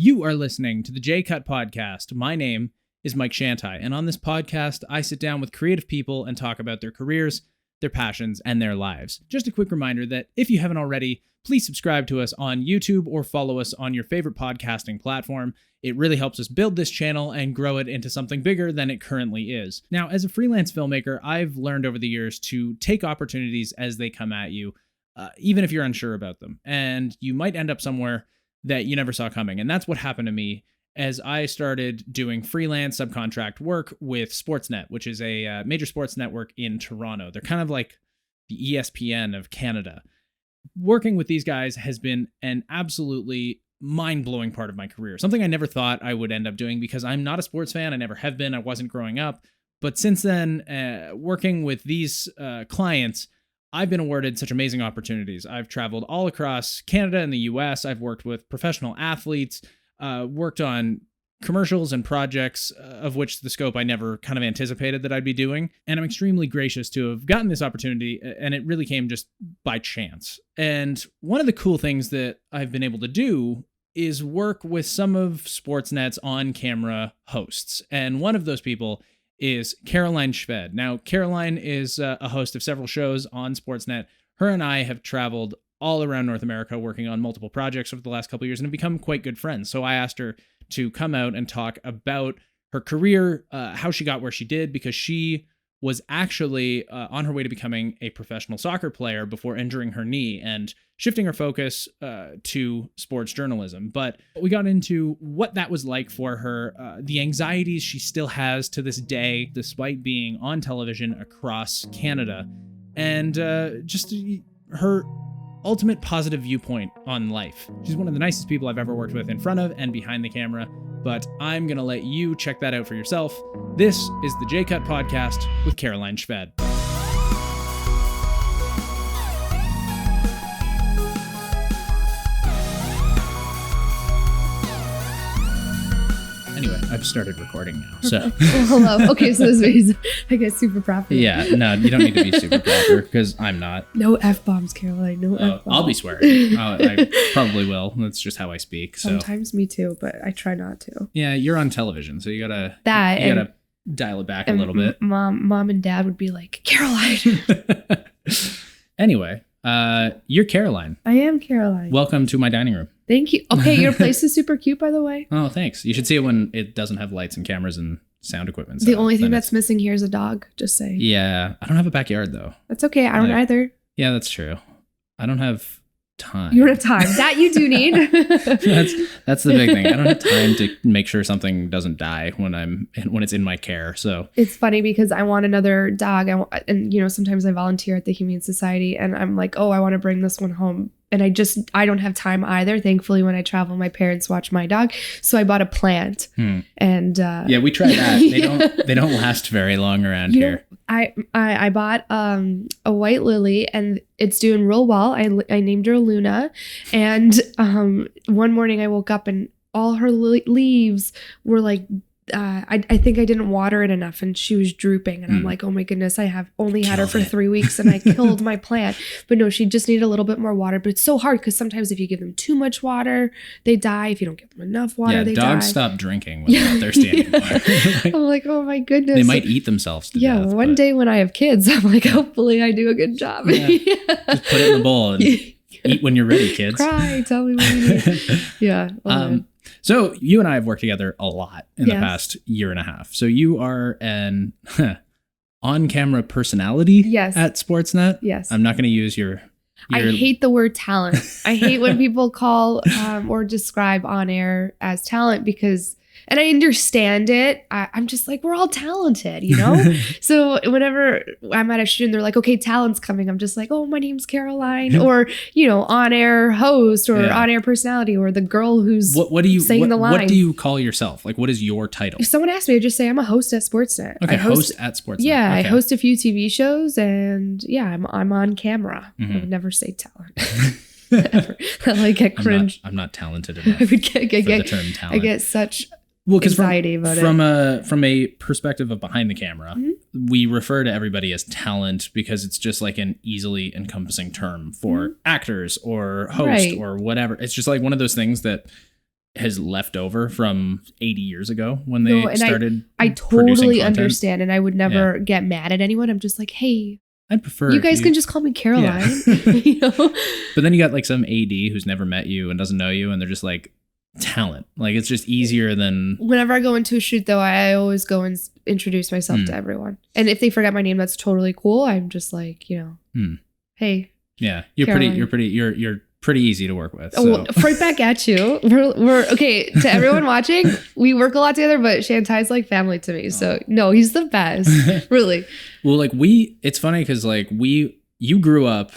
You are listening to the J-Cut Podcast. My name is Mike Shantai, and on this podcast, I sit down with creative people and talk about their careers, their passions, and their lives. Just a quick reminder that if you haven't already, please subscribe to us on YouTube or follow us on your favorite podcasting platform. It really helps us build this channel and grow it into something bigger than it currently is. Now, as a freelance filmmaker, I've learned over the years to take opportunities as they come at you, even if you're unsure about them. And you might end up somewhere that you never saw coming. And that's what happened to me as I started doing freelance subcontract work with Sportsnet, which is a major sports network in Toronto. They're kind of like the ESPN of Canada. Working with these guys has been an absolutely mind-blowing part of my career. Something I never thought I would end up doing because I'm not a sports fan. I never have been. I wasn't growing up. But since then, working with these clients, I've been awarded such amazing opportunities. I've traveled all across Canada and the US. I've worked with professional athletes, worked on commercials and projects of which the scope I never kind of anticipated that I'd be doing. And I'm extremely gracious to have gotten this opportunity, and it really came just by chance. And one of the cool things that I've been able to do is work with some of Sportsnet's on-camera hosts. And one of those people is Caroline Szwed. Now, Caroline is a host of several shows on Sportsnet. Her and I have traveled all around North America working on multiple projects over the last couple of years and have become quite good friends. So I asked her to come out and talk about her career, how she got where she did, because she was actually on her way to becoming a professional soccer player before injuring her knee and shifting her focus to sports journalism. But we got into what that was like for her, the anxieties she still has to this day, despite being on television across Canada, and just her ultimate positive viewpoint on life. She's one of the nicest people I've ever worked with in front of and behind the camera, but I'm going to let you check that out for yourself. This is the J-Cut Podcast with Caroline Szwed. Anyway, I've started recording now, so. Hello. Okay, so this means I get super proper. Yeah, no, you don't need to be super proper, because I'm not. No F-bombs, Caroline, no F-bombs. I'll be swearing. I probably will. That's just how I speak. So. Sometimes me too, but I try not to. Yeah, you're on television, so you gotta dial it back a little bit. Mom and Dad would be like, Caroline. Anyway, you're Caroline. I am Caroline. Welcome to my dining room. Thank you. Okay, your place is super cute, by the way. Oh, thanks. You should see it when it doesn't have lights and cameras and sound equipment. The only thing that's missing here is a dog, just saying. Yeah, I don't have a backyard, though. That's okay. I don't either. Yeah, that's true. I don't have time. You don't have time. That you do need. That's the big thing. I don't have time to make sure something doesn't die when it's in my care. So it's funny because I want another dog, and sometimes I volunteer at the Humane Society, and I'm like, oh, I want to bring this one home. And I don't have time either. Thankfully, when I travel, my parents watch my dog. So I bought a plant. And yeah, we tried that. They don't last very long around here. I bought a white lily, and it's doing real well. I named her Luna. And one morning I woke up and all her leaves were like, I think I didn't water it enough, and she was drooping, and I'm like, oh my goodness, I have only had her for 3 weeks, and I killed my plant. But no, she just needed a little bit more water. But it's so hard because sometimes if you give them too much water, they die. If you don't give them enough water, they die. Yeah, dogs stop drinking when they're not thirsty anymore. I'm like, oh my goodness. They might eat themselves to death. One day when I have kids, I'm like, hopefully I do a good job. Yeah. Just put it in the bowl and eat when you're ready, kids. Cry, tell me what you need. Yeah. So you and I have worked together a lot in the past year and a half. So you are an on-camera personality at Sportsnet. Yes. I'm not going to use your... I hate the word talent. I hate when people call or describe on air as talent because... And I understand it. I'm just like, we're all talented, So whenever I'm at a shoot and they're like, okay, talent's coming, I'm just like, oh, my name's Caroline, or on-air host, or on-air personality, or the girl who's saying the line. What do you call yourself? Like, what is your title? If someone asks me, I just say I'm a host at Sportsnet. Okay, host at Sportsnet. Yeah, okay. I host a few TV shows, and I'm on camera. I would never say talent. I get cringe. I'm not talented enough for the term talent. I get such... because anxiety about it. From a perspective of behind the camera, we refer to everybody as talent because it's just like an easily encompassing term for actors or host or whatever. It's just like one of those things that has left over from 80 years ago when they started I producing totally content. understand, and I would never get mad at anyone. I'm just like, hey, I'd prefer you guys can just call me Caroline. Yeah. You know? But then you got like some AD who's never met you and doesn't know you, and they're just like talent. Like it's just easier than. Whenever I go into a shoot, though, I always go and introduce myself to everyone. And if they forget my name, that's totally cool. I'm just like, hey. Yeah, you're Caroline. pretty easy to work with. So. Oh, right back at you. We're okay. To everyone watching, we work a lot together, but Shantai's like family to me. So no, he's the best. Really. Well, like it's funny because like you grew up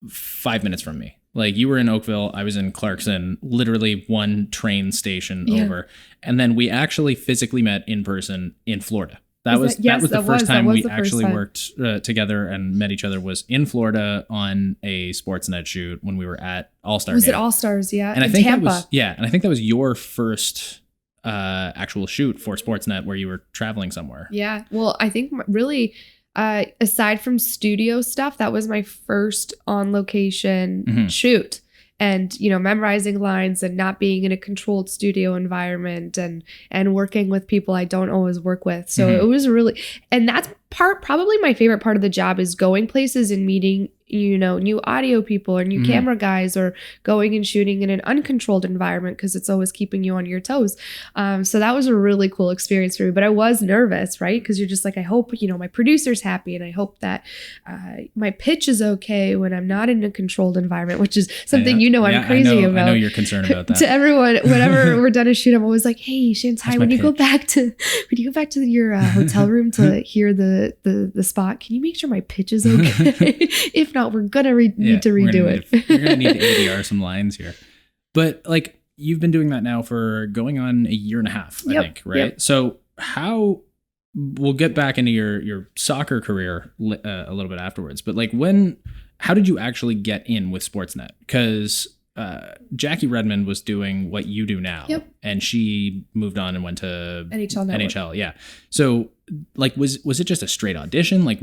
5 minutes from me. Like you were in Oakville, I was in Clarkson, literally one train station over. And then we actually physically met in person in Florida. That was the first time we actually worked together and met each other was in Florida on a Sportsnet shoot when we were at All-Star. Was it All-Stars? Yeah. And I think Tampa. And I think that was your first actual shoot for Sportsnet where you were traveling somewhere. Yeah. Well, I think really aside from studio stuff, that was my first on location shoot. And, memorizing lines and not being in a controlled studio environment and working with people I don't always work with. So it was really, and that's probably my favorite part of the job is going places and meeting, new audio people or new camera guys or going and shooting in an uncontrolled environment because it's always keeping you on your toes. So that was a really cool experience for me, but I was nervous, right? Because you're just like, I hope, my producer's happy and I hope that my pitch is okay when I'm not in a controlled environment, which is something I'm crazy about. I know you're concerned about that. To everyone, whenever we're done a shoot, I'm always like, hey, Shantai, when you go back to your hotel room to hear the spot, can you make sure my pitch is okay? If not, we're gonna need to redo it. You're gonna need to ADR some lines here. But like you've been doing that now for going on a year and a half, I think, right? Yep. So we'll get back into your soccer career a little bit afterwards. But like how did you actually get in with Sportsnet? Because Jackie Redmond was doing what you do now, and she moved on and went to NHL. Yeah. So like, was it just a straight audition? Like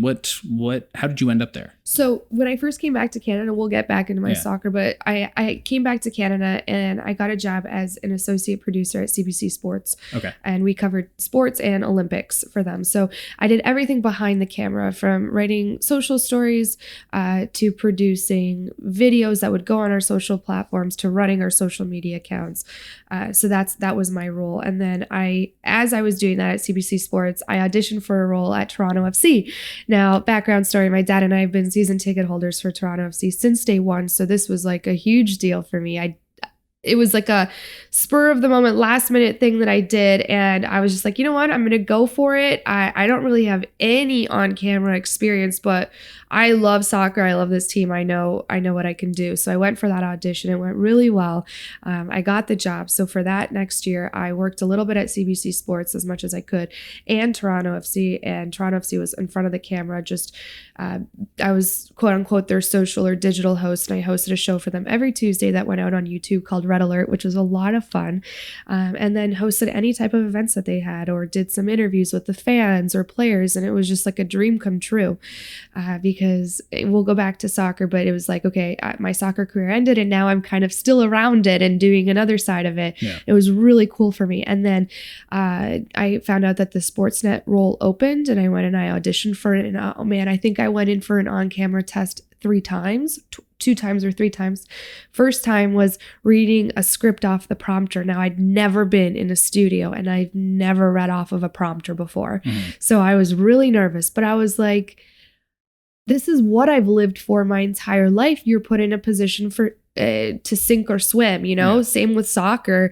how did you end up there? So when I first came back to Canada, we'll get back into my soccer, but I came back to Canada and I got a job as an associate producer at CBC Sports. Okay. And we covered sports and Olympics for them. So I did everything behind the camera, from writing social stories to producing videos that would go on our social platforms to running our social media accounts. So that was my role. And then as I was doing that at CBC Sports, I auditioned for a role at Toronto FC. Now, background story, my dad and I have been season ticket holders for Toronto FC since day one. So this was like a huge deal for me. It was like a spur of the moment, last minute thing that I did. And I was just like, you know what? I'm going to go for it. I don't really have any on camera experience, but I love soccer. I love this team. I know what I can do. So I went for that audition. It went really well. I got the job. So for that next year, I worked a little bit at CBC Sports as much as I could and Toronto FC. And Toronto FC was in front of the camera. I was quote unquote their social or digital host. And I hosted a show for them every Tuesday that went out on YouTube called Red Alert, which was a lot of fun. And then hosted any type of events that they had or did some interviews with the fans or players. And it was just like a dream come true because we'll go back to soccer, but it was like, okay, my soccer career ended and now I'm kind of still around it and doing another side of it. Yeah. It was really cool for me. And then I found out that the Sportsnet role opened and I went and I auditioned for it. And oh man, I think I went in for an on-camera test 3 times. 2 times or 3 times. First time was reading a script off the prompter. Now, I'd never been in a studio and I've never read off of a prompter before. Mm-hmm. So I was really nervous, but I was like, this is what I've lived for my entire life. You're put in a position to sink or swim, Yeah. Same with soccer.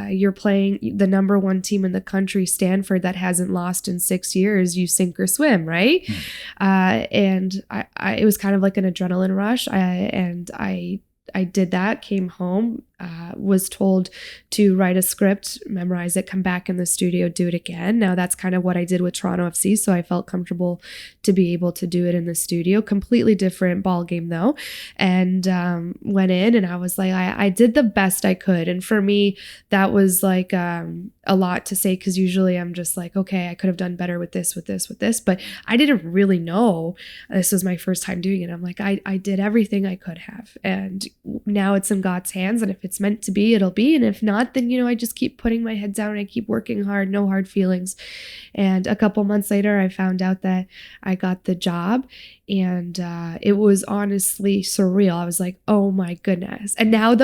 You're playing the number 1 team in the country, Stanford, that hasn't lost in 6 years. You sink or swim, right? Mm. And it was kind of like an adrenaline rush. I did that, came home, was told to write a script, memorize it, come back in the studio, do it again. Now that's kind of what I did with Toronto FC. So I felt comfortable to be able to do it in the studio. Completely different ball game though. And went in and I was like, I did the best I could. And for me, that was like a lot to say because usually I'm just like, okay, I could have done better with this. But I didn't really know. This was my first time doing it. I'm like, I did everything I could have. And now it's in God's hands. And if it's meant to be, it'll be. And if not, then, I just keep putting my head down and I keep working hard, no hard feelings. And a couple months later, I found out that I got the job, and it was honestly surreal. I was like, oh my goodness. And now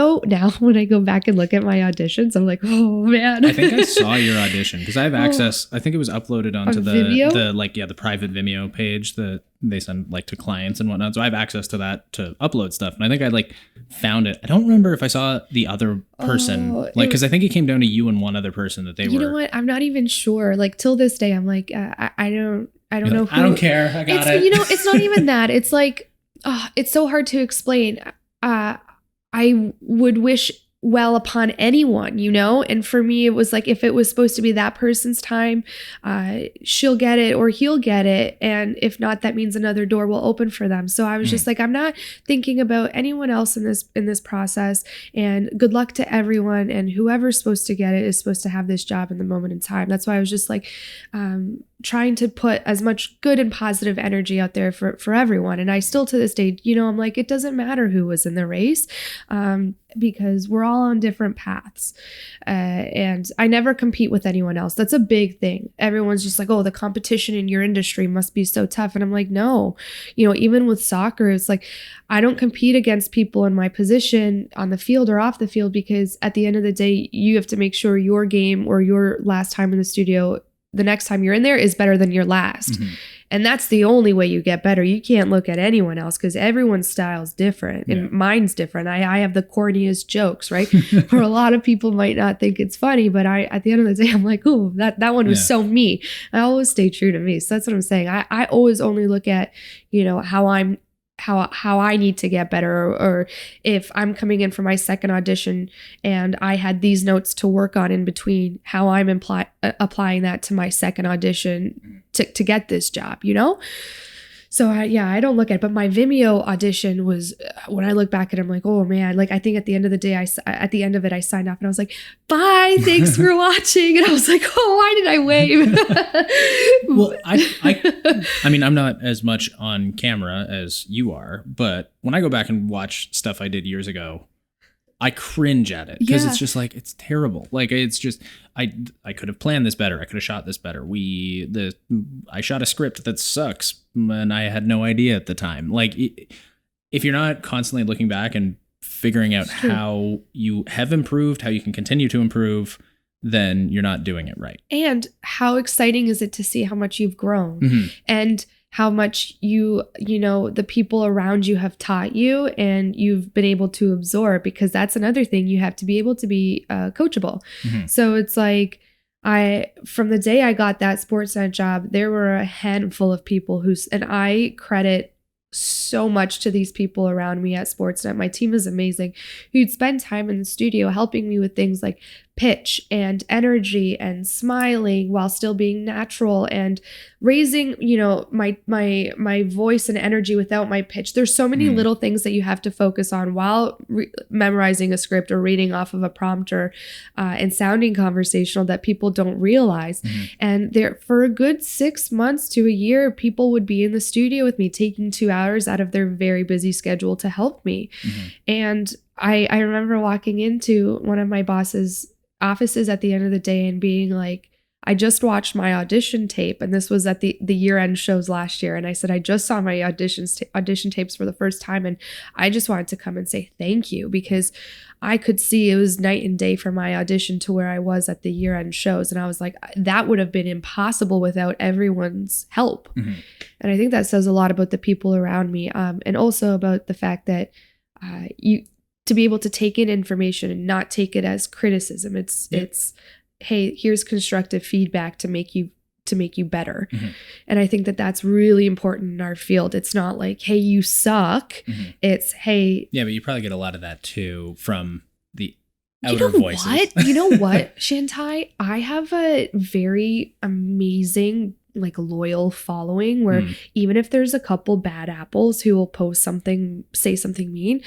when I go back and look at my auditions, I'm like, oh man. I think I saw your audition because I have access. I think it was uploaded onto the private Vimeo page that they send like to clients and whatnot. So I have access to that to upload stuff. And I think I like found it. I don't remember if I saw the other person, because I think it came down to you and one other person that they were. You know what? I'm not even sure. Like till this day, I'm like, I don't know. I don't care. I got it. It's not even that. It's like, it's so hard to explain. I would wish well upon anyone, and for me, it was like, if it was supposed to be that person's time, she'll get it or he'll get it. And if not, that means another door will open for them. So I was just like, I'm not thinking about anyone else in this process, and good luck to everyone. And whoever's supposed to get it is supposed to have this job in the moment in time. That's why I was just like, trying to put as much good and positive energy out there for everyone. And I still to this day, I'm like, it doesn't matter who was in the race, because we're all on different paths. And I never compete with anyone else. That's a big thing. Everyone's just like, oh, the competition in your industry must be so tough. And I'm like, no, even with soccer, it's like, I don't compete against people in my position on the field or off the field, because at the end of the day, you have to make sure your game or your last time in the studio, the next time you're in there, is better than your last. Mm-hmm. And that's the only way you get better. You can't look at anyone else because everyone's style is different and mine's different. I have the corniest jokes, right? Or a lot of people might not think it's funny, but at the end of the day, I'm like, oh, that one was so me. I always stay true to me. So that's what I'm saying. I always only look at, how I need to get better, or if I'm coming in for my second audition and I had these notes to work on in between, how I'm applying that to my second audition to get this job, So I don't look at it, but my Vimeo audition was, when I look back at it, I'm like, oh man, like I think at the end of the day, at the end of it, I signed off and I was like, bye, thanks for watching. And I was like, oh, why did I wave? Well, I mean, I'm not as much on camera as you are, but when I go back and watch stuff I did years ago, I cringe at it because it's just like, it's terrible. Like, it's just, I could have planned this better. I could have shot this better. I shot a script that sucks and I had no idea at the time. Like, if you're not constantly looking back and figuring out how you have improved, how you can continue to improve, then you're not doing it right. And how exciting is it to see how much you've grown, and how much the people around you have taught you and you've been able to absorb, because that's another thing. You have to be able to be coachable. So it's like, from the day I got that Sportsnet job, there were a handful of people and I credit so much to these people around me at Sportsnet. My team is amazing, who'd spend time in the studio helping me with things like pitch and energy and smiling while still being natural and raising, my voice and energy without my pitch. There's so many little things that you have to focus on while memorizing a script or reading off of a prompter and sounding conversational that people don't realize. And there, for a good 6 months to a year, people would be in the studio with me, taking 2 hours out of their very busy schedule to help me. And I remember walking into one of my boss's offices at the end of the day and being like, I just watched my audition tape, and this was at the year-end shows last year, and I said, I just saw my audition tapes for the first time, and I just wanted to come and say thank you, because I could see it was night and day from my audition to where I was at the year-end shows, and I was like, that would have been impossible without everyone's help. And I think that says a lot about the people around me, and also about the fact that to be able to take in information and not take it as criticism. It's hey, here's constructive feedback to make you better. And I think that that's really important in our field. It's not like, hey, you suck. It's, hey. Yeah, but you probably get a lot of that too from the outer voices. You know what, Shantai? I have a very amazing, like, loyal following where even if there's a couple bad apples who will post something, say something mean,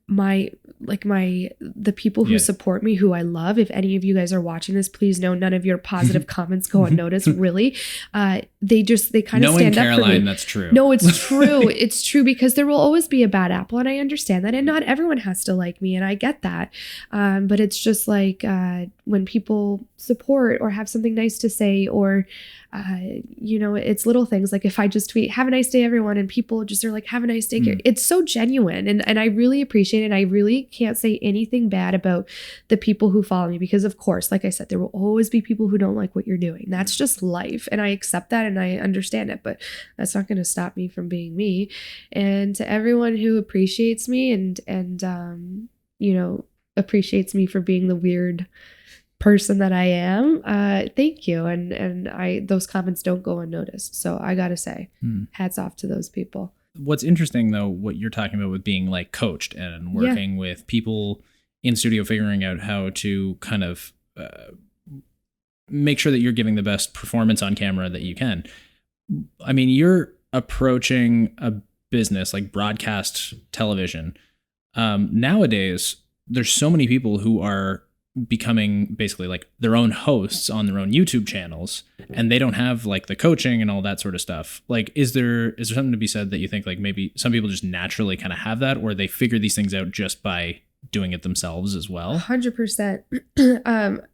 the people who support me, who I love, if any of you guys are watching this, please know none of your positive comments go unnoticed, really. they kind of stand up for me. Caroline, that's true. No, it's true. It's true, because there will always be a bad apple, and I understand that, and not everyone has to like me, and I get that. But it's just like when people support or have something nice to say, or it's little things like if I just tweet "Have a nice day, everyone," and people just are like "Have a nice day." It's so genuine, and I really appreciate it. And I really can't say anything bad about the people who follow me, because of course, like I said, there will always be people who don't like what you're doing. That's just life, and I accept that and I understand it. But that's not going to stop me from being me. And to everyone who appreciates me and appreciates me for being the weird person that I am, thank you. And those comments don't go unnoticed. So I gotta say, hats off to those people. What's interesting though, what you're talking about with being like coached and working with people in studio, figuring out how to kind of make sure that you're giving the best performance on camera that you can. I mean, you're approaching a business like broadcast television. Nowadays, there's so many people who are becoming basically like their own hosts on their own YouTube channels, and they don't have like the coaching and all that sort of stuff. Like, is there something to be said that you think like maybe some people just naturally kind of have that, or they figure these things out just by doing it themselves as well? 100%.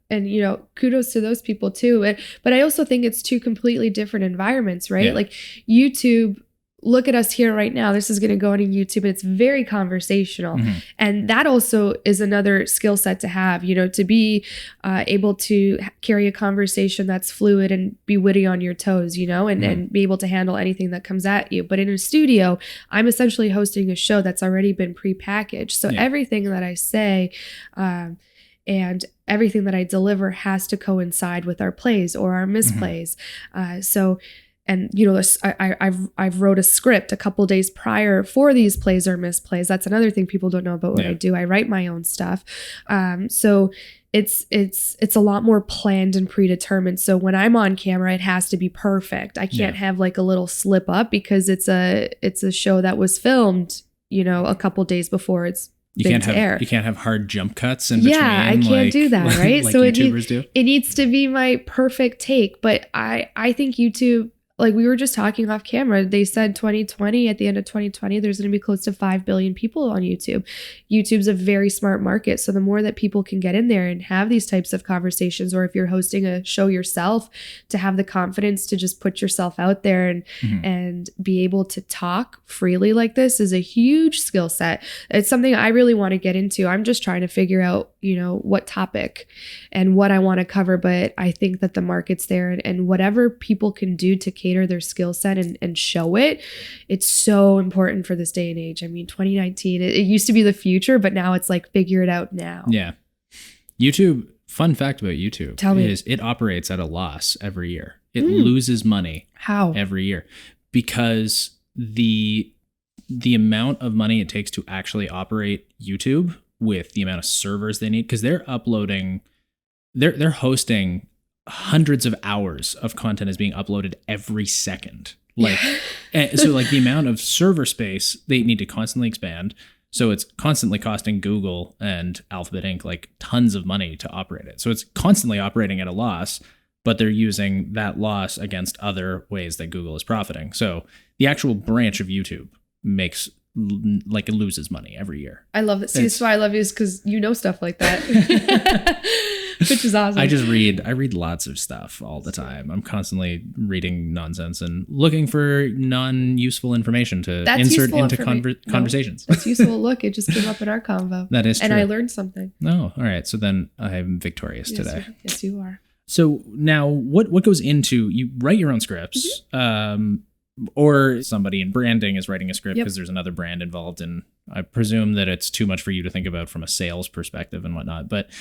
And kudos to those people too. But I also think it's two completely different environments, right? Yeah. Like YouTube, look at us here right now. This is going to go on YouTube. It's very conversational. Mm-hmm. And that also is another skill set to have, to be able to carry a conversation that's fluid and be witty on your toes, and be able to handle anything that comes at you. But in a studio, I'm essentially hosting a show that's already been prepackaged. So everything that I say, and everything that I deliver has to coincide with our plays or our misplays. And I've wrote a script a couple days prior for these plays or misplays. That's another thing people don't know about what I do. I write my own stuff. So it's a lot more planned and predetermined. So when I'm on camera, it has to be perfect. I can't have like a little slip up, because it's a show that was filmed, a couple days before it's you can't have hard jump cuts in between. Yeah, I can't do that, right? Like so YouTubers do. It needs to be my perfect take. But I think YouTube, like we were just talking off camera, they said 2020, at the end of 2020, there's going to be close to 5 billion people on YouTube. YouTube's a very smart market. So the more that people can get in there and have these types of conversations, or if you're hosting a show yourself, to have the confidence to just put yourself out there and be able to talk freely like this is a huge skill set. It's something I really want to get into. I'm just trying to figure out, what topic and what I want to cover. But I think that the market's there, and whatever people can do to cater their skill set and show it, it's so important for this day and age. I mean, 2019, it used to be the future, but now it's like figure it out now. Yeah. YouTube, fun fact about YouTube is it operates at a loss every year. It loses money. How? Every year, because the amount of money it takes to actually operate YouTube, with the amount of servers they need, because they're hosting hundreds of hours of content is being uploaded every second. Like, so like the amount of server space they need to constantly expand. So it's constantly costing Google and Alphabet Inc. like tons of money to operate it. So it's constantly operating at a loss, but they're using that loss against other ways that Google is profiting. So the actual branch of YouTube makes, like, it loses money every year. I love it. See, that's why I love you, is because you know stuff like that, which is awesome. I read lots of stuff all the time. I'm constantly reading nonsense and looking for non-useful information to insert into conversations. That's useful. Look, it just came up in our convo. That is true. And I learned something. Oh, all right. So then I'm victorious today. Yes, you are. So now what goes into, you write your own scripts, or somebody in branding is writing a script because there's another brand involved, and I presume that it's too much for you to think about from a sales perspective and whatnot. But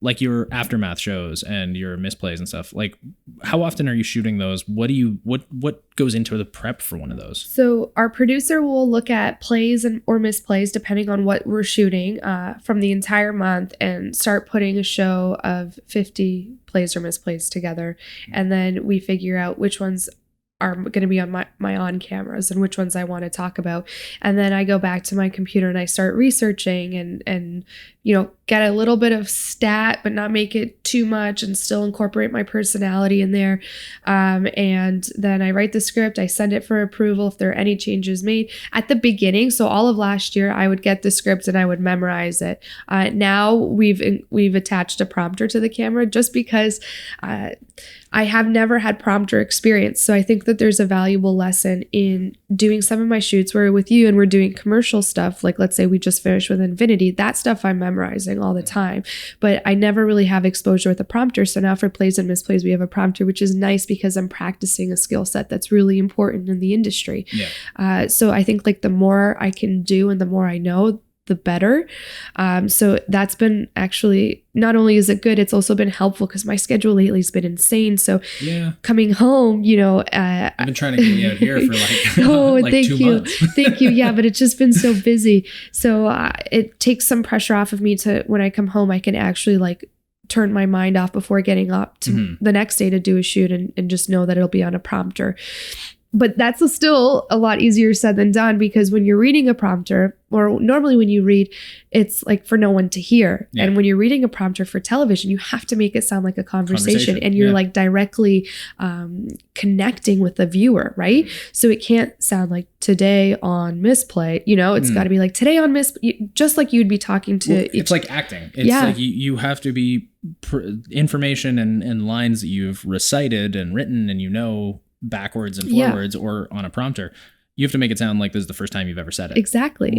like your Aftermath shows and your Misplays and stuff, like how often are you shooting those? What goes into the prep for one of those? So our producer will look at plays or misplays, depending on what we're shooting, from the entire month, and start putting a show of 50 plays or misplays together. And then we figure out which ones are going to be on my on cameras and which ones I want to talk about. And then I go back to my computer and I start researching and get a little bit of stat, but not make it too much and still incorporate my personality in there. And then I write the script, I send it for approval if there are any changes made. At the beginning, so all of last year, I would get the script and I would memorize it. Now we've attached a prompter to the camera just because I have never had prompter experience. So I think that there's a valuable lesson in doing some of my shoots where with you and we're doing commercial stuff. Like let's say we just finished with Infinity, that stuff I'm memorizing all the time, but I never really have exposure with a prompter. So now for Plays and Misplays, we have a prompter, which is nice because I'm practicing a skill set that's really important in the industry. Yeah. So I think like the more I can do and the more I know, the better. So that's been actually, not only is it good, it's also been helpful because my schedule lately has been insane. So coming home, I've been trying to get you out here for like thank 2 you. months. Thank you. Yeah, but it's just been so busy. So it takes some pressure off of me to, when I come home, I can actually like turn my mind off before getting up to the next day to do a shoot and just know that it'll be on a prompter. But that's still a lot easier said than done because when you're reading a prompter, or normally when you read, it's like for no one to hear. Yeah. And when you're reading a prompter for television, you have to make it sound like a conversation. And you're like directly connecting with the viewer, right? So it can't sound like today on Misplay, it's got to be like today on just like you'd be talking to. Well, it's like acting. It's like you have to be information and lines that you've recited and written and backwards and forwards or on a prompter. You have to make it sound like this is the first time you've ever said it. Exactly.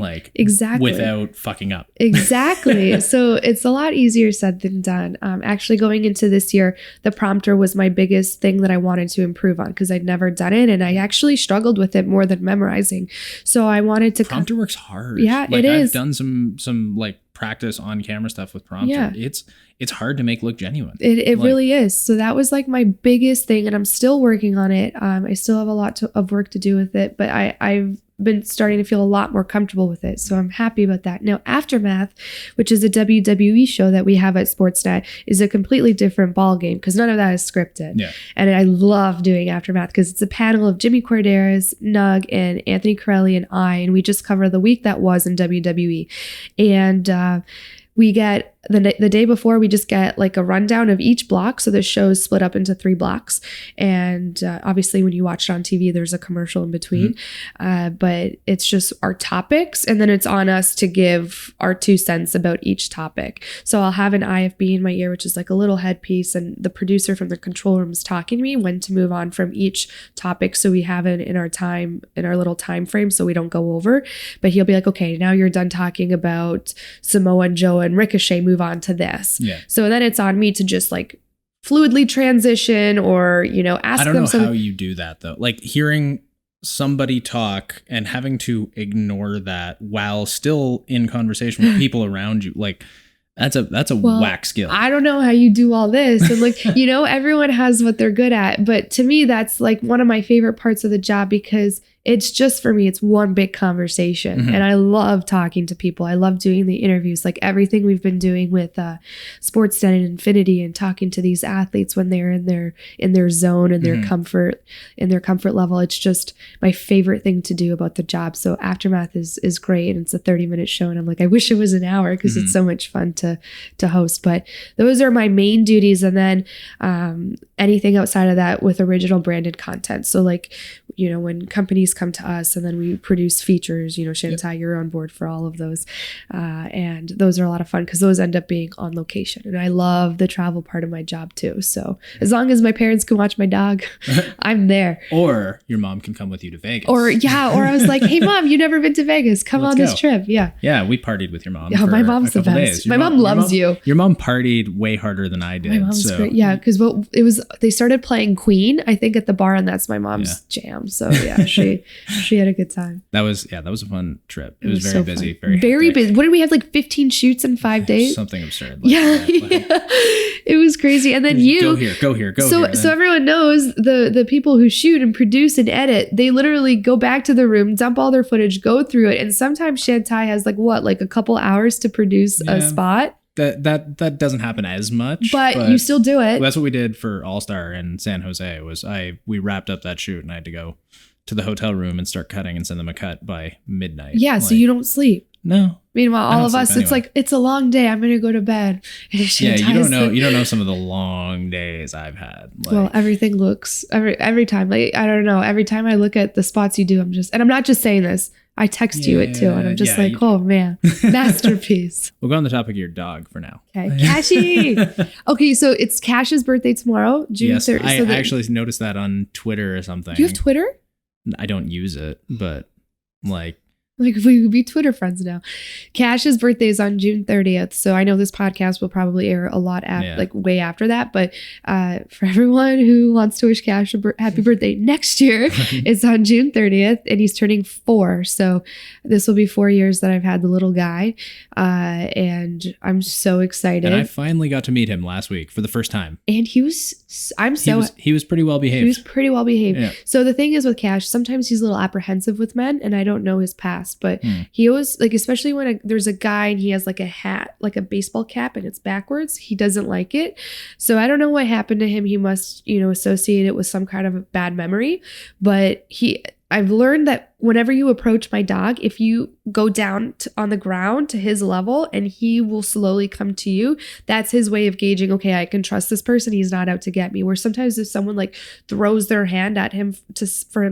Without fucking up. Exactly. So it's a lot easier said than done. Actually going into this year, the prompter was my biggest thing that I wanted to improve on because I'd never done it. And I actually struggled with it more than memorizing. So I wanted to... Prompter works hard. Yeah, it is. I've done some like practice on camera stuff with prompter. Yeah. It's hard to make look genuine. It really is. So that was like my biggest thing and I'm still working on it. I still have a lot of work to do with it, but I've been starting to feel a lot more comfortable with it. So I'm happy about that. Now, Aftermath, which is a WWE show that we have at Sportsnet, is a completely different ballgame because none of that is scripted. Yeah. And I love doing Aftermath because it's a panel of Jimmy Corderas, Nug, and Anthony Corelli and and we just cover the week that was in WWE. And we get the day before, we just get like a rundown of each block. So the show is split up into 3 blocks. And obviously when you watch it on TV, there's a commercial in between. But it's just our topics. And then it's on us to give our 2 cents about each topic. So I'll have an IFB in my ear, which is like a little headpiece. And the producer from the control room is talking to me when to move on from each topic. So we have it in our little time frame so we don't go over. But he'll be like, okay, now you're done talking about Samoa and Joe and Ricochet, move on to this. Yeah. So then it's on me to just like fluidly transition or, ask them. I don't know how you do that though. Like hearing somebody talk and having to ignore that while still in conversation with people around you. Like that's a whack skill. I don't know how you do all this. And like, everyone has what they're good at. But to me, that's like one of my favorite parts of the job because it's just for me, it's one big conversation. And I love talking to people. I love doing the interviews, like everything we've been doing with Sportsnet and Infinity and talking to these athletes when they're in their zone and their comfort level. It's just my favorite thing to do about the job. So Aftermath is great. And it's a 30-minute show. And I'm like, I wish it was an hour because it's so much fun to host. But those are my main duties. And then anything outside of that with original branded content. So like, when companies come to us and then we produce features, Shantai, you're on board for all of those. And those are a lot of fun because those end up being on location. And I love the travel part of my job too. So as long as my parents can watch my dog, I'm there. Or your mom can come with you to Vegas. Or I was like, hey mom, you've never been to Vegas. Come on this trip. Yeah. Yeah. We partied with your mom. Yeah, my mom's the best. My mom loves you. Your mom partied way harder than I did. My mom's great. Yeah. Because they started playing Queen, I think, at the bar, and that's my mom's jam. So yeah, she had a good time. That was a fun trip. It was very so busy, fun. Very busy. What did we have, like 15 shoots in 5 days? Something absurd. It was crazy. And then go here. So everyone knows the people who shoot and produce and edit, they literally go back to the room, dump all their footage, go through it, and sometimes Shantai has like a couple hours to produce a spot. that doesn't happen as much. But you still do it. That's what we did for All-Star in San Jose. We wrapped up that shoot and I had to go to the hotel room and start cutting and send them a cut by midnight. Yeah, so you don't sleep. No. Meanwhile, all of us, it's like, it's a long day. I'm going to go to bed. Yeah, you don't know some of the long days I've had. Like, well, everything looks, every time, like, I don't know, every time I look at the spots you do, and I'm not just saying this, I text you it too. And I'm just oh man, masterpiece. We'll go on the topic of your dog for now. Okay, Cashy. Okay, so it's Cash's birthday tomorrow, June 3rd. I actually noticed that on Twitter or something. Do you have Twitter? I don't use it, but like we would be Twitter friends now. Cash's birthday is on June 30th. So I know this podcast will probably air a lot way after that. But for everyone who wants to wish Cash a happy birthday next year, it's on June 30th and he's turning 4. So this will be 4 years that I've had the little guy. And I'm so excited. And I finally got to meet him last week for the first time. And he was pretty well behaved. He was pretty well behaved. Yeah. So the thing is with Cash, sometimes he's a little apprehensive with men and I don't know his past. But he always, like, especially when there's a guy and he has like a hat, like a baseball cap and it's backwards, he doesn't like it. So I don't know what happened to him. He must, associate it with some kind of a bad memory. But I've learned that whenever you approach my dog, if you go down on the ground to his level and he will slowly come to you, that's his way of gauging, okay, I can trust this person. He's not out to get me. Where sometimes if someone like throws their hand at him for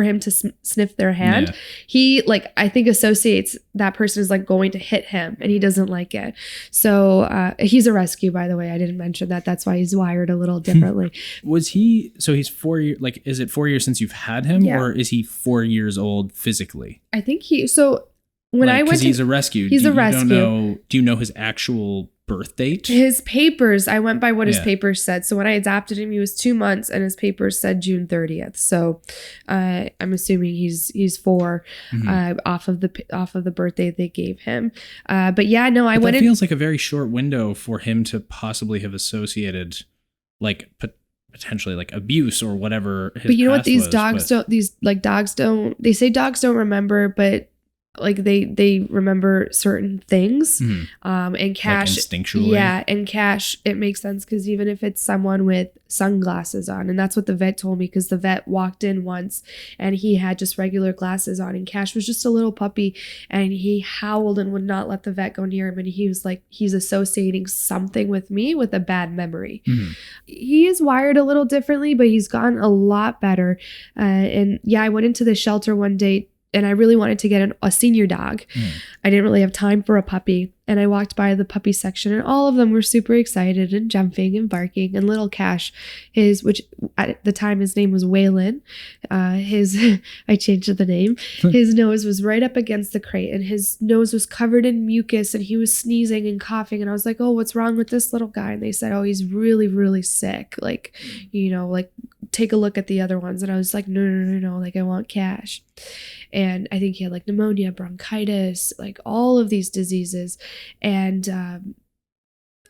him to sniff their hand, he I think associates that person as like going to hit him and he doesn't like it. So he's a rescue, by the way. I didn't mention that. That's why he's wired a little differently. He's 4 years, is it 4 years since you've had him or is he 4 years old physically? I think when I went because he's a rescue. He's a rescue. Do you know his actual birth date? His papers, I went by what his papers said. So when I adopted him, he was 2 months and his papers said June 30th. So I'm assuming he's 4 off of the birthday they gave him. But yeah, no, I went. That feels like a very short window for him to possibly have associated potentially like abuse or whatever his But you know what, past dogs don't, they say dogs don't remember, but like they remember certain things. And Cash, like instinctually. Yeah, and Cash, it makes sense because even if it's someone with sunglasses on, and that's what the vet told me, because the vet walked in once and he had just regular glasses on and Cash was just a little puppy and he howled and would not let the vet go near him, and he was like, he's associating something with me with a bad memory. He is wired a little differently, but he's gotten a lot better. And yeah, I went into the shelter one day and I really wanted to get a senior dog. I didn't really have time for a puppy. And I walked by the puppy section and all of them were super excited and jumping and barking. And little Cash, which at the time his name was Waylon, I changed the name. His nose was right up against the crate and his nose was covered in mucus and he was sneezing and coughing. And I was like, oh, what's wrong with this little guy? And they said, oh, he's really, really sick. Like, take a look at the other ones. And I was like, no, like I want Cash. And I think he had like pneumonia, bronchitis, like all of these diseases. And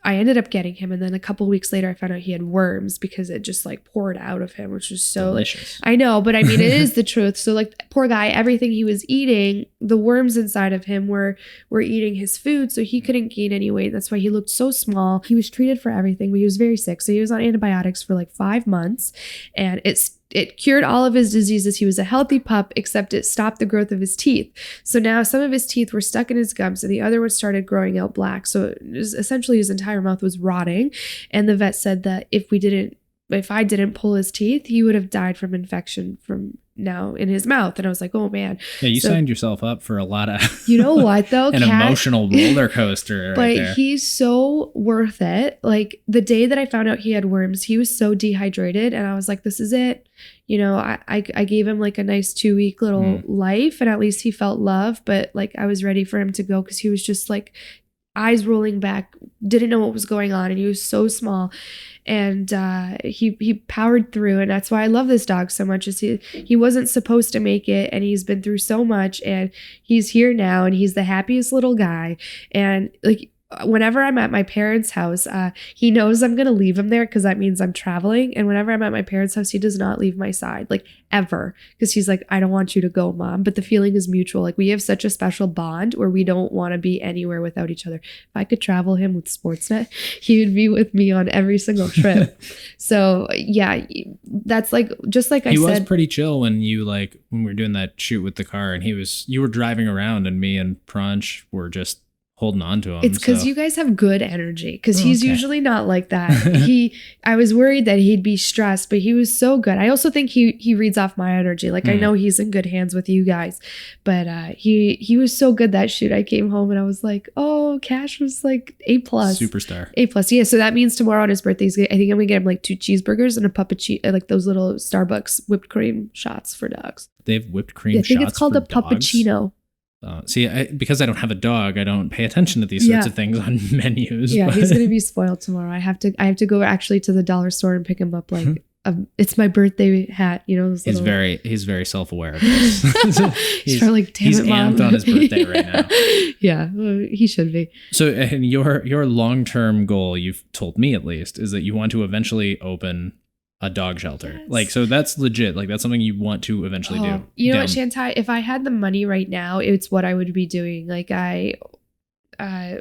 I ended up getting him. And then a couple weeks later, I found out he had worms because it just like poured out of him, which was so delicious. I know, but I mean, it is the truth. So like poor guy, everything he was eating, the worms inside of him were eating his food. So he couldn't gain any weight. That's why he looked so small. He was treated for everything, but he was very sick. So he was on antibiotics for like 5 months and it cured all of his diseases. He was a healthy pup, except it stopped the growth of his teeth. So now some of his teeth were stuck in his gums and the other ones started growing out black. So essentially his entire mouth was rotting. And the vet said that if I didn't pull his teeth, he would have died from infection from now in his mouth. And I was like, oh man. Yeah, you signed yourself up for a lot of you know what though? an emotional roller coaster right but there. He's so worth it. Like the day that I found out he had worms, he was so dehydrated and I was like, this is it. I gave him like a nice 2-week little life and at least he felt love, but like I was ready for him to go because he was just like eyes rolling back, didn't know what was going on, and he was so small. And he powered through, and that's why I love this dog so much. Is he wasn't supposed to make it, and he's been through so much, and he's here now, and he's the happiest little guy. And like whenever I'm at my parents' house, he knows I'm going to leave him there because that means I'm traveling. And whenever I'm at my parents' house, he does not leave my side, like ever. Because he's like, I don't want you to go, Mom. But the feeling is mutual. Like we have such a special bond where we don't want to be anywhere without each other. If I could travel him with Sportsnet, he would be with me on every single trip. So yeah, that's like, just like I said. He was pretty chill when when we were doing that shoot with the car and you were driving around and me and Pranch were just holding on to him. It's because you guys have good energy, because he's usually not like that. I was worried that he'd be stressed, but he was so good. I also think he reads off my energy. Like I know he's in good hands with you guys, but he was so good that shoot. I came home and I was like, oh, Cash was like A+. Superstar. A+. Yeah. So that means tomorrow on his birthday, I think I'm gonna get him like 2 cheeseburgers and a puppuccino, like those little Starbucks whipped cream shots for dogs. They have whipped cream shots. I think it's called a dogs? puppuccino. Because I don't have a dog, I don't pay attention to these sorts of things on menus. Yeah, he's gonna be spoiled tomorrow. I have to go actually to the dollar store and pick him up like it's my birthday hat. You know, he's very self-aware of this. he's probably like, damn he's it, Mom. amped on his birthday right now. Yeah, well, he should be. So, and your long-term goal, you've told me at least, is that you want to eventually open a dog shelter. Yes. Like, so that's legit. Like, that's something you want to eventually do. You know what, Shantai? If I had the money right now, it's what I would be doing. Like,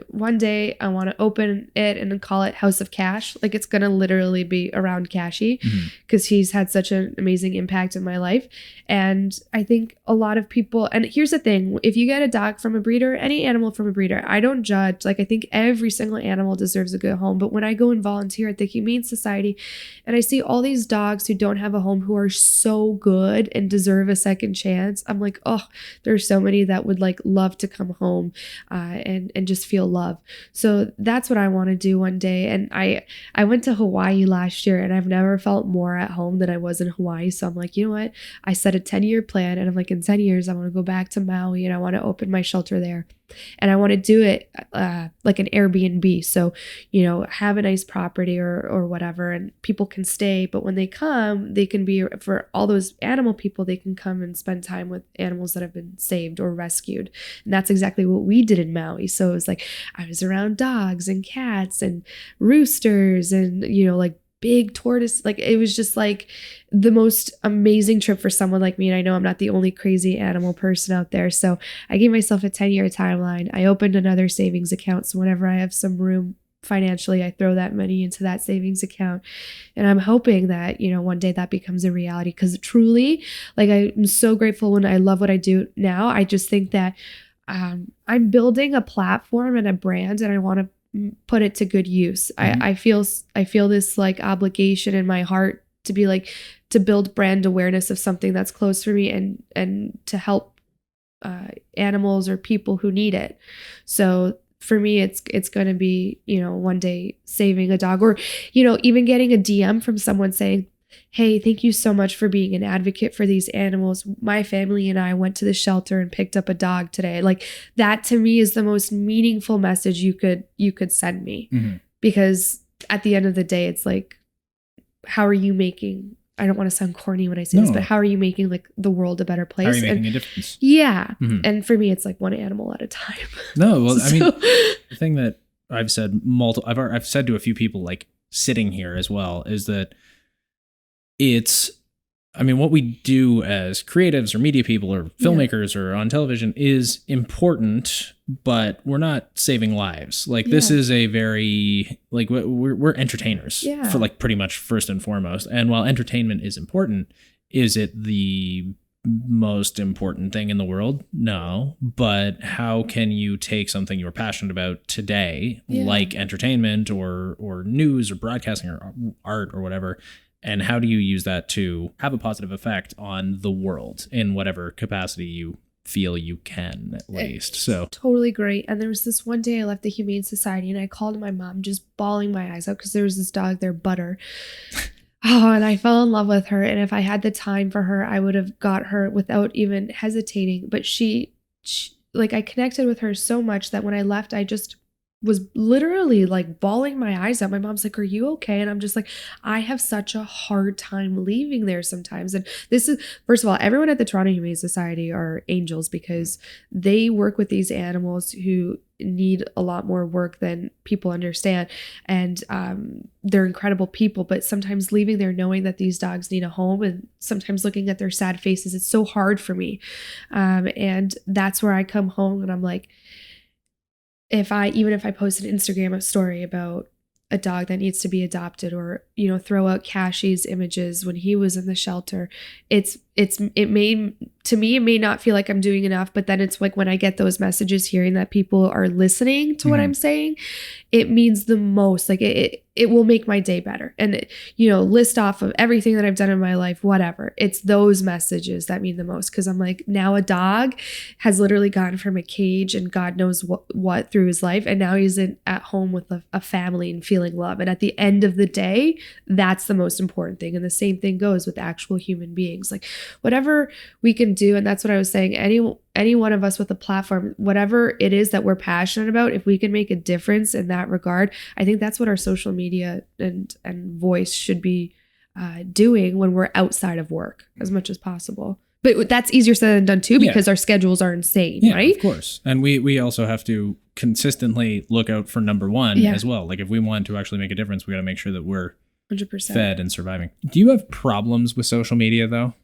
one day I want to open it and call it House of Cash. Like it's going to literally be around Cashy because he's had such an amazing impact in my life. And I think a lot of people, and here's the thing, if you get a dog from a breeder, any animal from a breeder, I don't judge. Like I think every single animal deserves a good home. But when I go and volunteer at the Humane Society and I see all these dogs who don't have a home who are so good and deserve a second chance, I'm like, oh, there's so many that would like love to come home and just feel love. So that's what I want to do one day. And I went to Hawaii last year and I've never felt more at home than I was in Hawaii. So I'm like, you know what? I set a 10-year plan and I'm like, in 10 years, I want to go back to Maui and I want to open my shelter there. And I want to do it like an Airbnb. So, you know, have a nice property or whatever, and people can stay. But when they come, they can be, for all those animal people, they can come and spend time with animals that have been saved or rescued. And that's exactly what we did in Maui. So it was like, I was around dogs and cats and roosters and, you know, like big tortoise. Like it was just like the most amazing trip for someone like me. And I know I'm not the only crazy animal person out there. So I gave myself a 10-year timeline. I opened another savings account. So whenever I have some room financially, I throw that money into that savings account. And I'm hoping that, you know, one day that becomes a reality, because truly, like, I'm so grateful when I love what I do now. I just think that I'm building a platform and a brand, and I want to put it to good use. I feel this like obligation in my heart to be like, to build brand awareness of something that's close for me and to help animals or people who need it. So for me, it's going to be, you know, one day saving a dog, or, you know, even getting a DM from someone saying, hey, thank you so much for being an advocate for these animals. My family and I went to the shelter and picked up a dog today. Like that to me is the most meaningful message you could send me. Because at the end of the day, it's like, how are you making, I don't want to sound corny when I say this, but how are you making like the world a better place? How are you making a difference? Yeah. And for me, it's like one animal at a time. No, well, I mean, the thing that I've said I've said to a few people like sitting here as well is that what we do as creatives or media people or filmmakers or on television is important, but we're not saving lives. Like this is a very, like we're entertainers for like pretty much first and foremost. And while entertainment is important, is it the most important thing in the world? No. But how can you take something you're passionate about today, like entertainment or news or broadcasting or art or whatever, and how do you use that to have a positive effect on the world in whatever capacity you feel you can, at least? So totally great. And there was this one day I left the Humane Society and I called my mom just bawling my eyes out because there was this dog there, Butter. And I fell in love with her. And if I had the time for her, I would have got her without even hesitating. But she like, I connected with her so much that when I left, I just was literally like bawling my eyes out. My mom's like, "Are you okay?" And I'm just like, I have such a hard time leaving there sometimes. And this is, first of all, everyone at the Toronto Humane Society are angels because they work with these animals who need a lot more work than people understand. And they're incredible people, but sometimes leaving there knowing that these dogs need a home and sometimes looking at their sad faces, it's so hard for me. And that's where I come home and I'm like, even if I post an Instagram story about a dog that needs to be adopted, or, you know, throw out Cashie's images when he was in the shelter, it may not feel like I'm doing enough, but then it's like when I get those messages hearing that people are listening to what I'm saying, it means the most. Like it will make my day better. And, you know, list off of everything that I've done in my life, whatever. It's those messages that mean the most. Cause I'm like, now a dog has literally gone from a cage and God knows what through his life. And now he's at home with a family and feeling love. And at the end of the day, that's the most important thing. And the same thing goes with actual human beings. Like whatever we can do. And that's what I was saying. Any one of us with a platform, whatever it is that we're passionate about, if we can make a difference in that regard, I think that's what our social media and voice should be doing when we're outside of work as much as possible. But that's easier said than done too, because our schedules are insane, right? Of course. And we also have to consistently look out for number one as well. Like if we want to actually make a difference, we got to make sure that we're 100% fed and surviving. Do you have problems with social media though?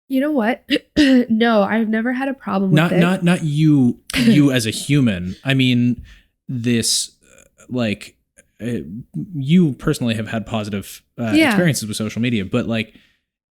You know what? No, I've never had a problem with it. Not you as a human. I mean, this you personally have had positive experiences with social media, but like,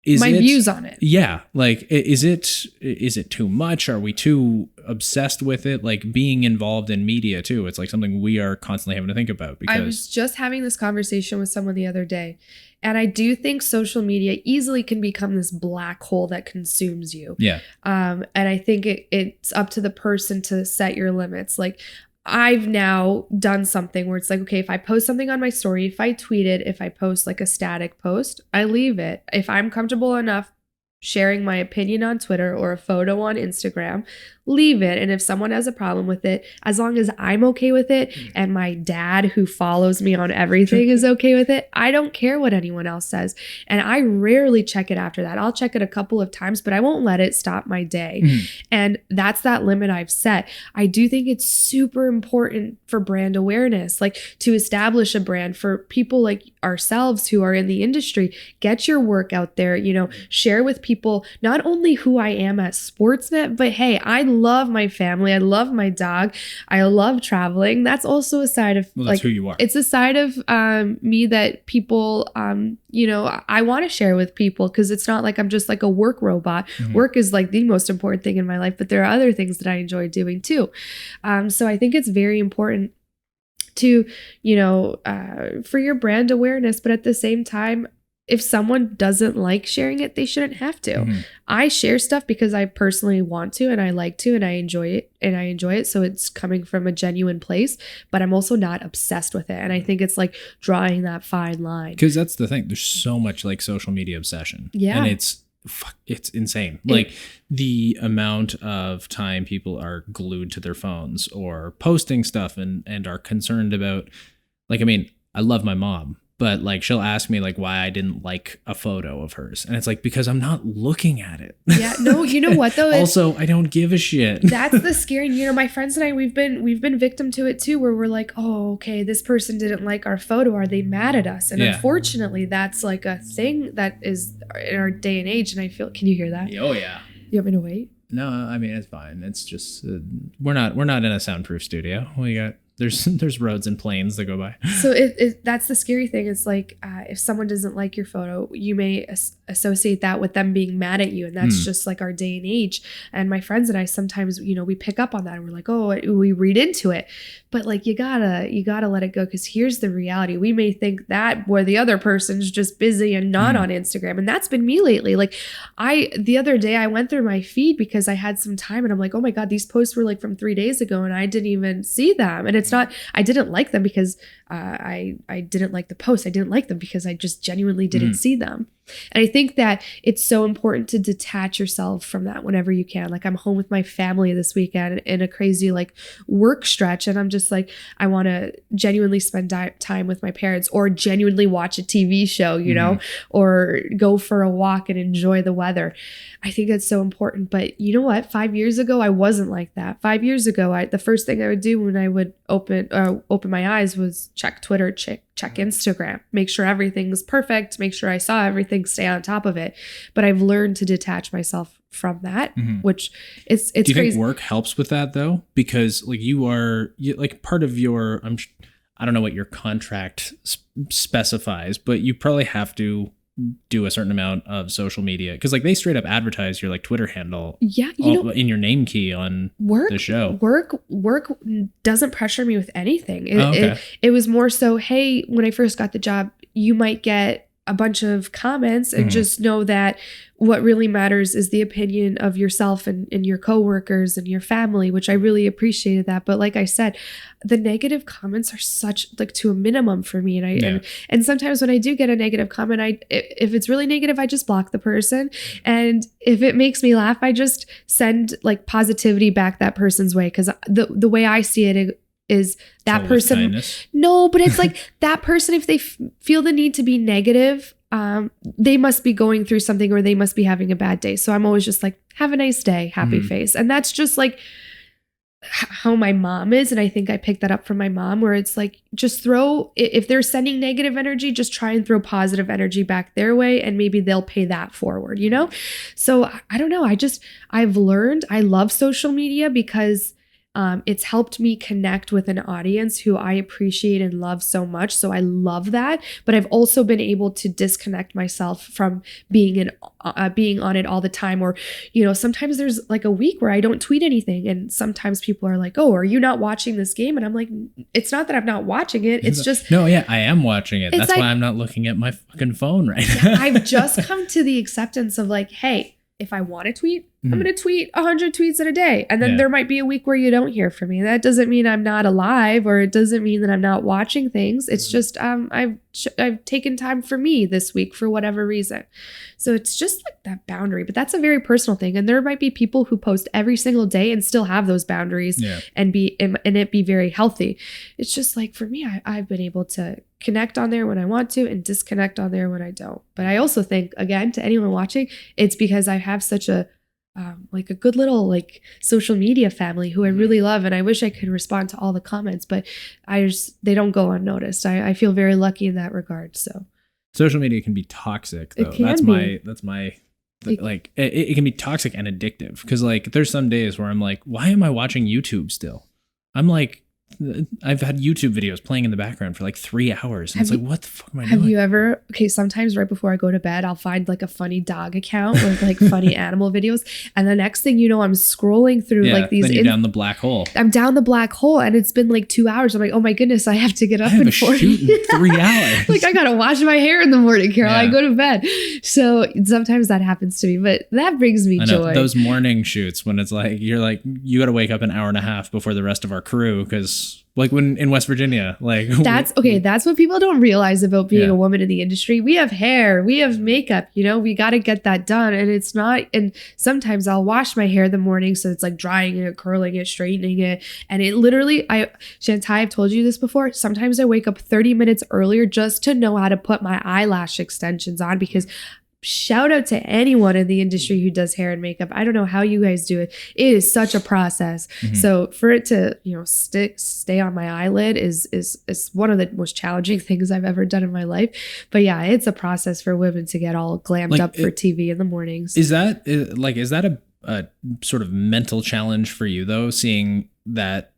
my views on it. Yeah. Like, is it too much? Are we too obsessed with it? Like being involved in media too. It's like something we are constantly having to think about. Because I was just having this conversation with someone the other day. And I do think social media easily can become this black hole that consumes you. Yeah. And I think it's up to the person to set your limits. Like I've now done something where it's like, okay, if I post something on my story, if I tweet it, if I post like a static post, I leave it. If I'm comfortable enough sharing my opinion on Twitter or a photo on Instagram, leave it. And if someone has a problem with it, as long as I'm okay with it and my dad who follows me on everything is okay with it, I don't care what anyone else says. And I rarely check it after that. I'll check it a couple of times, but I won't let it stop my day. And that's that limit I've set. I do think it's super important for brand awareness, like to establish a brand for people like ourselves who are in the industry. Get your work out there, you know, share with people not only who I am at Sportsnet, but hey, I love my family. I love my dog. I love traveling. That's also a side of that's who you are. It's a side of me that people, you know, I want to share with people because it's not like I'm just like a work robot. Work is like the most important thing in my life, but there are other things that I enjoy doing too. So I think it's very important to, you know, for your brand awareness, but at the same time, if someone doesn't like sharing it, they shouldn't have to. I share stuff because I personally want to and I like to and I enjoy it. So it's coming from a genuine place, but I'm also not obsessed with it. And I think it's like drawing that fine line. Because that's the thing. There's so much like social media obsession. Yeah. And it's insane. Like the amount of time people are glued to their phones or posting stuff and are concerned about, like, I mean, I love my mom, but like she'll ask me like why I didn't like a photo of hers. And it's like, because I'm not looking at it. Yeah. No, you know what though? Also, I don't give a shit. That's the scary, you know, my friends and I, we've been victim to it too, where we're like, oh, okay, this person didn't like our photo. Are they mad at us? And unfortunately, that's like a thing that is in our day and age. And I feel, can you hear that? Oh yeah. You want me to wait? No, I mean, it's fine. It's just, we're not in a soundproof studio. We got, there's roads and planes that go by. So that's the scary thing. It's like if someone doesn't like your photo, you may associate that with them being mad at you. And that's just like our day and age. And my friends and I sometimes, you know, we pick up on that and we're like, oh, we read into it. But like, you gotta let it go. Because here's the reality. We may think that where the other person's just busy and not on Instagram. And that's been me lately. Like the other day I went through my feed because I had some time and I'm like, oh my God, these posts were like from 3 days ago and I didn't even see them. And it's not, I didn't like them because I didn't like the post. I didn't like them because I just genuinely didn't see them. And I think that it's so important to detach yourself from that whenever you can. Like I'm home with my family this weekend in a crazy like work stretch. And I'm just like, I want to genuinely spend time with my parents or genuinely watch a TV show, you know, or go for a walk and enjoy the weather. I think that's so important. But you know what? 5 years ago, I wasn't like that. 5 years ago, the first thing I would do when I would open my eyes was check Twitter, check Instagram, make sure everything's perfect, make sure I saw everything, stay on top of it. But I've learned to detach myself from that, which it's Do you crazy. think work helps with that though? Because like like part of your, I don't know what your contract specifies, but you probably have to do a certain amount of social media because like they straight up advertise your like Twitter handle in your name key on the show. Work doesn't pressure me with anything. It was more so, hey, when I first got the job, you might get a bunch of comments and just know that what really matters is the opinion of yourself and your coworkers and your family, which I really appreciated that. But like I said, the negative comments are such like to a minimum for me. And sometimes when I do get a negative comment, if it's really negative, I just block the person. And if it makes me laugh, I just send like positivity back that person's way. Cause the way I see it is that person. Kindness. No, but it's like that person, if they feel the need to be negative, they must be going through something or they must be having a bad day. So I'm always just like, have a nice day, happy face. And that's just like how my mom is. And I think I picked that up from my mom, where it's like, just if they're sending negative energy, just try and throw positive energy back their way. And maybe they'll pay that forward, you know? So I don't know. I've learned, I love social media because it's helped me connect with an audience who I appreciate and love so much. So I love that. But I've also been able to disconnect myself from being on it all the time. Or, you know, sometimes there's like a week where I don't tweet anything. And sometimes people are like, oh, are you not watching this game? And I'm like, it's not that I'm not watching it. It's just. No, yeah, I am watching it. That's like, why I'm not looking at my fucking phone right now. I've just come to the acceptance of like, hey, if I want to tweet, I'm going to tweet 100 tweets in a day. And then there might be a week where you don't hear from me. That doesn't mean I'm not alive, or it doesn't mean that I'm not watching things. It's just I've taken time for me this week for whatever reason. So it's just like that boundary. But that's a very personal thing. And there might be people who post every single day and still have those boundaries and it be very healthy. It's just like for me, I've been able to connect on there when I want to and disconnect on there when I don't. But I also think, again, to anyone watching, it's because I have such a like a good little like social media family who I really love, and I wish I could respond to all the comments, but they don't go unnoticed. I feel very lucky in that regard. So social media can be toxic though. That's my like it can be toxic and addictive, because like there's some days where I'm like, why am I watching YouTube still? I'm like, I've had YouTube videos playing in the background for like 3 hours. And it's like, what the fuck am I doing? Have you ever, sometimes right before I go to bed, I'll find like a funny dog account with like funny animal videos. And the next thing you know, I'm scrolling through like these. Then you're down the black hole. I'm down the black hole, and it's been like 2 hours. I'm like, oh my goodness, I have to get up in 40. Shoot in 3 hours. Like I got to wash my hair in the morning, Carol. I go to bed. So sometimes that happens to me, but that brings me joy. Those morning shoots when it's like, you're like, you got to wake up an hour and a half before the rest of our crew, because like when in West Virginia, like that's what people don't realize about being a woman in the industry. We have hair, we have makeup, you know, we got to get that done. And it's not, and sometimes I'll wash my hair in the morning. So it's like drying it, curling it, straightening it. And it literally, Shantai, I've told you this before. Sometimes I wake up 30 minutes earlier just to know how to put my eyelash extensions on, because shout out to anyone in the industry who does hair and makeup. I don't know how you guys do it. It is such a process. So for it to, you know, stay on my eyelid is one of the most challenging things I've ever done in my life. But yeah, it's a process for women to get all glammed up for TV in the mornings. Is that a sort of mental challenge for you though, seeing that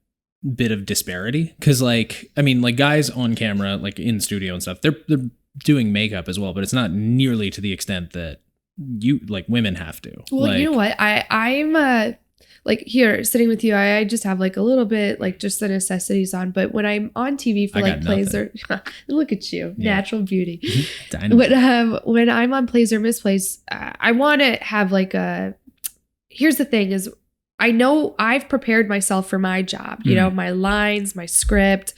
bit of disparity? Because like, I mean, like guys on camera, like in studio and stuff, they're doing makeup as well, but it's not nearly to the extent that you like women have to. Well, like, you know what? I'm like here sitting with you, I just have like a little bit like just the necessities on. But when I'm on TV for like plays or look at you, natural beauty. When I'm on plays or misplays, I want to have like here's the thing is, I know I've prepared myself for my job, you know, my lines, my script,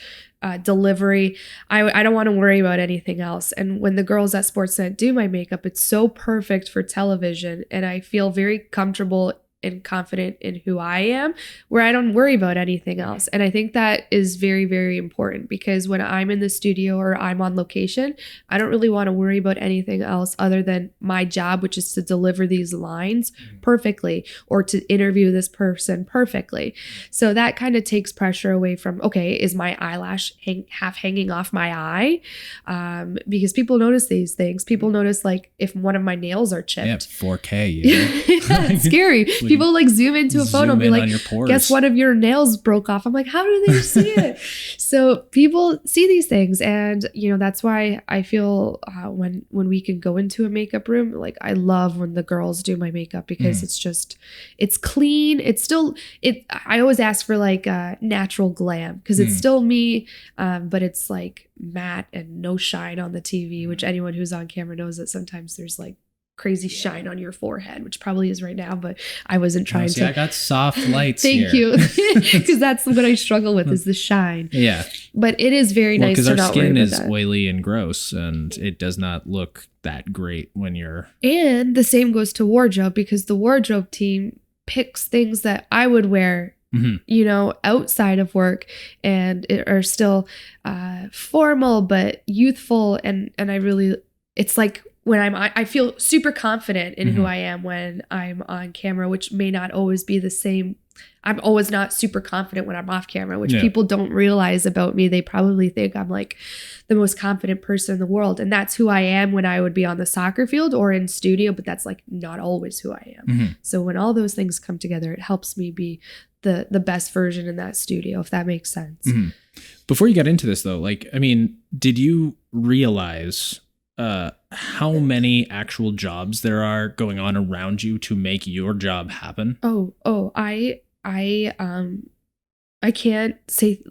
delivery. I don't want to worry about anything else. And when the girls at Sportsnet do my makeup, it's so perfect for television. And I feel very comfortable and confident in who I am, where I don't worry about anything else. And I think that is very, very important, because when I'm in the studio or I'm on location, I don't really want to worry about anything else other than my job, which is to deliver these lines perfectly or to interview this person perfectly. So that kind of takes pressure away from, okay, is my eyelash half hanging off my eye? Because people notice these things. People notice like if one of my nails are chipped. Yeah, 4K. You know? Yeah, it's scary. People like zoom into a photo and be like, guess one of your nails broke off. I'm like, how do they see it? So people see these things. And, you know, that's why I feel when we can go into a makeup room, like I love when the girls do my makeup, because it's clean. I always ask for like natural glam, because it's still me, but it's like matte and no shine on the TV, which anyone who's on camera knows that sometimes there's like crazy shine on your forehead, which probably is right now, but I wasn't trying to. I got soft lights. Thank you. Because that's what I struggle with, is the shine. Yeah. But it is very nice to not worry about that. Because our skin is oily and gross, and it does not look that great when you're... And the same goes to wardrobe, because the wardrobe team picks things that I would wear, you know, outside of work, and it are still formal but youthful. And I really, it's like, when I feel super confident in who I am when I'm on camera, which may not always be the same. I'm always not super confident when I'm off camera, which people don't realize about me. They probably think I'm like the most confident person in the world. And that's who I am when I would be on the soccer field or in studio, but that's like not always who I am. So when all those things come together, it helps me be the best version in that studio, if that makes sense. Before you got into this though, like, I mean, did you realize how many actual jobs there are going on around you to make your job happen? I can't say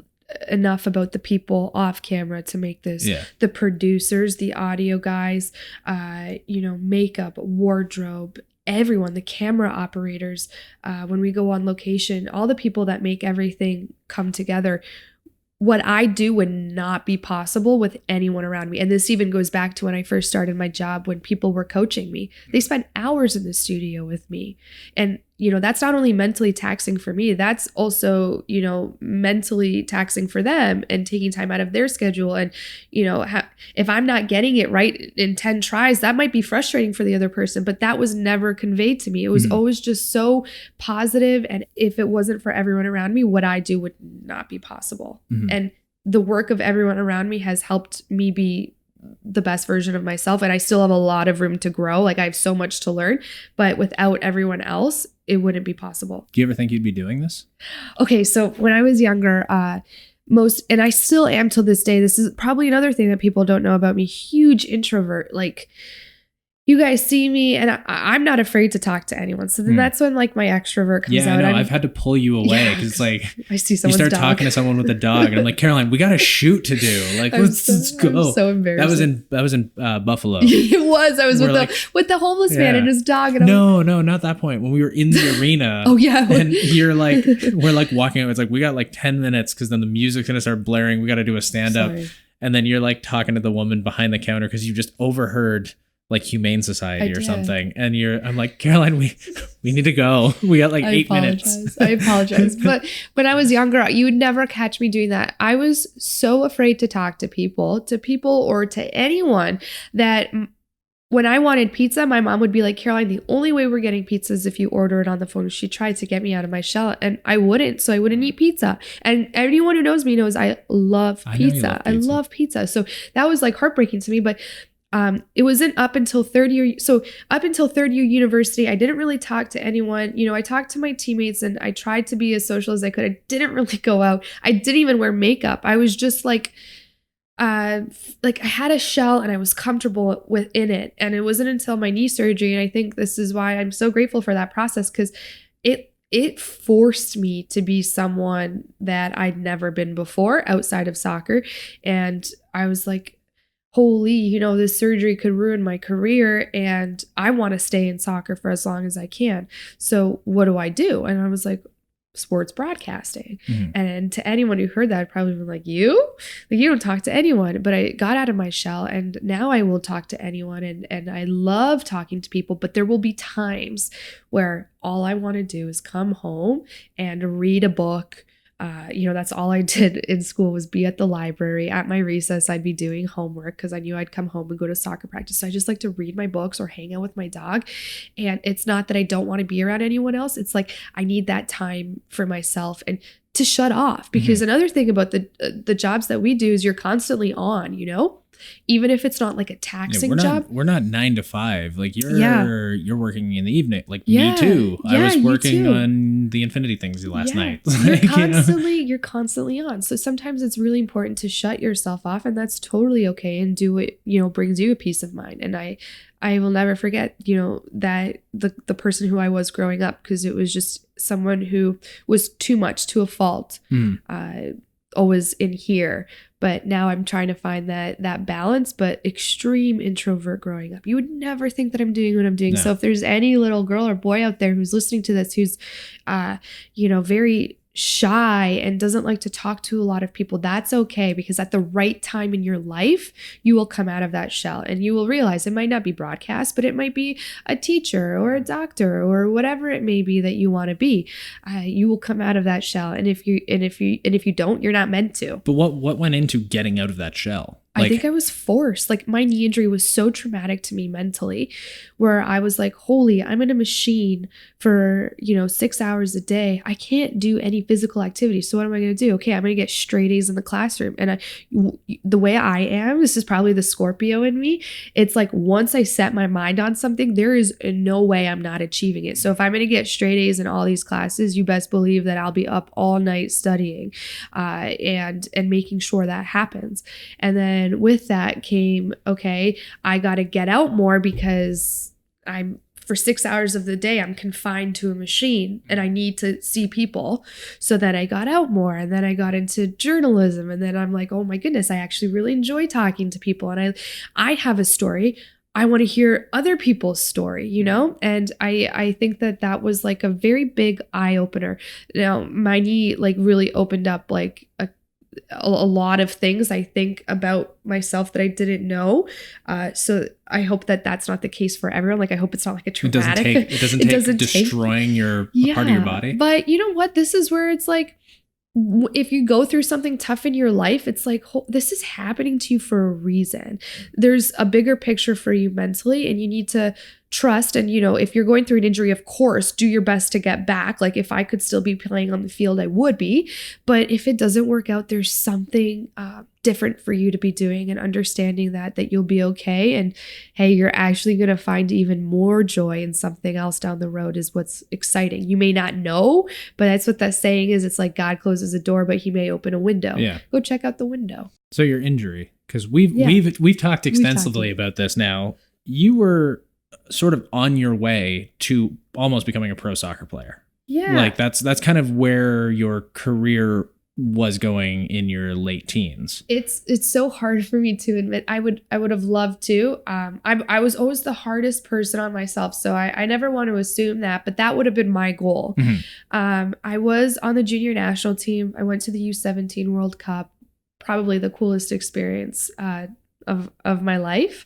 enough about the people off camera to make this. The producers, the audio guys, you know, makeup, wardrobe, everyone, the camera operators, when we go on location, all the people that make everything come together. What I do would not be possible with anyone around me. And this even goes back to when I first started my job, when people were coaching me. They spent hours in the studio with me. And, you know, that's not only mentally taxing for me, that's also, you know, mentally taxing for them and taking time out of their schedule. And, you know, if I'm not getting it right in 10 tries, that might be frustrating for the other person, but that was never conveyed to me. It was always just so positive. And if it wasn't for everyone around me, what I do would not be possible. And the work of everyone around me has helped me be the best version of myself. And I still have a lot of room to grow. Like I have so much to learn, but without everyone else, it wouldn't be possible. Do you ever think you'd be doing this? Okay. So when I was younger, and I still am till this day, this is probably another thing that people don't know about me, huge introvert. Like, you guys see me and I'm not afraid to talk to anyone. So then that's when like my extrovert comes out. Yeah, I know. I've had to pull you away because it's like I see someone's you start dog. talking to someone with a dog and I'm like, Caroline, we got a shoot to do. Like, let's go. I'm so embarrassed. That was in Buffalo. It was. I was with the homeless man and his dog. And no, not that point. When we were in the arena. Oh yeah. And you're like, we're like walking out. It's like, we got like 10 minutes because then the music's going to start blaring. We got to do a stand up. And then you're like talking to the woman behind the counter because you just overheard like Humane Society or something. And I'm like, Caroline, we need to go. We got like 8 minutes. I apologize. But when I was younger, you would never catch me doing that. I was so afraid to talk to people or to anyone that when I wanted pizza, my mom would be like, Caroline, the only way we're getting pizza is if you order it on the phone. She tried to get me out of my shell and I wouldn't. So I wouldn't eat pizza. And anyone who knows me knows I love pizza. I love pizza. So that was like heartbreaking to me. But it wasn't up until third year. So up until third year university, I didn't really talk to anyone. You know, I talked to my teammates and I tried to be as social as I could. I didn't really go out. I didn't even wear makeup. I was just like I had a shell and I was comfortable within it. And it wasn't until my knee surgery. And I think this is why I'm so grateful for that process, because it forced me to be someone that I'd never been before outside of soccer. And I was like, holy, you know, this surgery could ruin my career and I want to stay in soccer for as long as I can. So what do I do? And I was like, sports broadcasting. Mhm. And to anyone who heard that, I'd probably been like, you don't talk to anyone. But I got out of my shell, and now I will talk to anyone. And I love talking to people, but there will be times where all I want to do is come home and read a book. That's all I did in school was be at the library. At my recess, I'd be doing homework because I knew I'd come home and go to soccer practice. So I just like to read my books or hang out with my dog. And it's not that I don't want to be around anyone else. It's like I need that time for myself and to shut off. Because another thing about the jobs that we do is you're constantly on, even if it's not like a taxing job. We're not 9 to 5. Like you're working in the evening. Like me too. I was working on the Infinity things last night. You're constantly on. So sometimes it's really important to shut yourself off, and that's totally okay, and do what, brings you a peace of mind. And I will never forget, that the person who I was growing up, because it was just someone who was too much to a fault, always in here. But now I'm trying to find that balance, but extreme introvert growing up. You would never think that I'm doing what I'm doing. No. So if there's any little girl or boy out there who's listening to this, who's, very shy and doesn't like to talk to a lot of people, that's okay, because at the right time in your life, you will come out of that shell and you will realize it might not be broadcast, but it might be a teacher or a doctor or whatever it may be that you want to be. You will come out of that shell. And if you don't, you're not meant to. But what went into getting out of that shell? I think I was forced. Like, my knee injury was so traumatic to me mentally, where I was like, holy, I'm in a machine for, 6 hours a day. I can't do any physical activity. So what am I going to do? Okay, I'm going to get straight A's in the classroom. And the way I am, this is probably the Scorpio in me. It's like, once I set my mind on something, there is no way I'm not achieving it. So if I'm going to get straight A's in all these classes, you best believe that I'll be up all night studying, and making sure that happens. And then with that came, okay, I got to get out more, because for 6 hours of the day, I'm confined to a machine and I need to see people. So then I got out more, and then I got into journalism. And then I'm like, oh my goodness, I actually really enjoy talking to people. And I have a story. I want to hear other people's story, And I think that was like a very big eye opener. Now, my knee really opened up a lot of things, I think, about myself that I didn't know. So I hope that that's not the case for everyone. I hope it's not like a traumatic. It doesn't take destroying your part of your body. But you know what? This is where it's like, if you go through something tough in your life, it's like, this is happening to you for a reason. There's a bigger picture for you mentally, and you need to trust. And, if you're going through an injury, of course, do your best to get back. Like, if I could still be playing on the field, I would be. But if it doesn't work out, there's something different for you to be doing, and understanding that you'll be okay. And hey, you're actually going to find even more joy in something else down the road is what's exciting. You may not know, but that's what that saying is. It's like, God closes a door, but he may open a window. Yeah. Go check out the window. So your injury, because we've talked extensively about this now. You were sort of on your way to almost becoming a pro soccer player. Yeah. That's kind of where your career was going in your late teens. It's so hard for me to admit. I would have loved to. I was always the hardest person on myself, so I never want to assume that, but that would have been my goal. Mm-hmm. I was on the junior national team. I went to the U17 World Cup, probably the coolest experience of my life.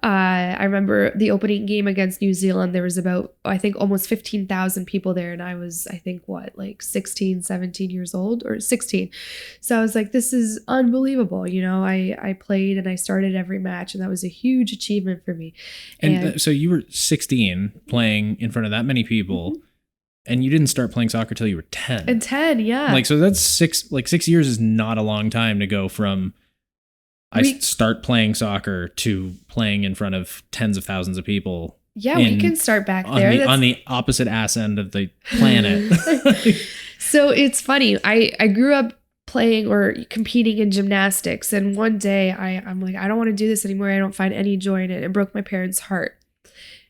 I remember the opening game against New Zealand. There was about, I think, almost 15,000 people there. And I was, I think, 16, 17 years old, or 16. So I was like, this is unbelievable. I played and I started every match, and that was a huge achievement for me. And so you were 16 playing in front of that many people. Mm-hmm. And you didn't start playing soccer till you were 10. And 10, yeah. So that's 6 years is not a long time to go from start playing soccer to playing in front of tens of thousands of people. Yeah, we can start back there. On the opposite ass end of the planet. So it's funny. I grew up playing or competing in gymnastics. And one day I'm like, I don't want to do this anymore. I don't find any joy in it. It broke my parents' heart.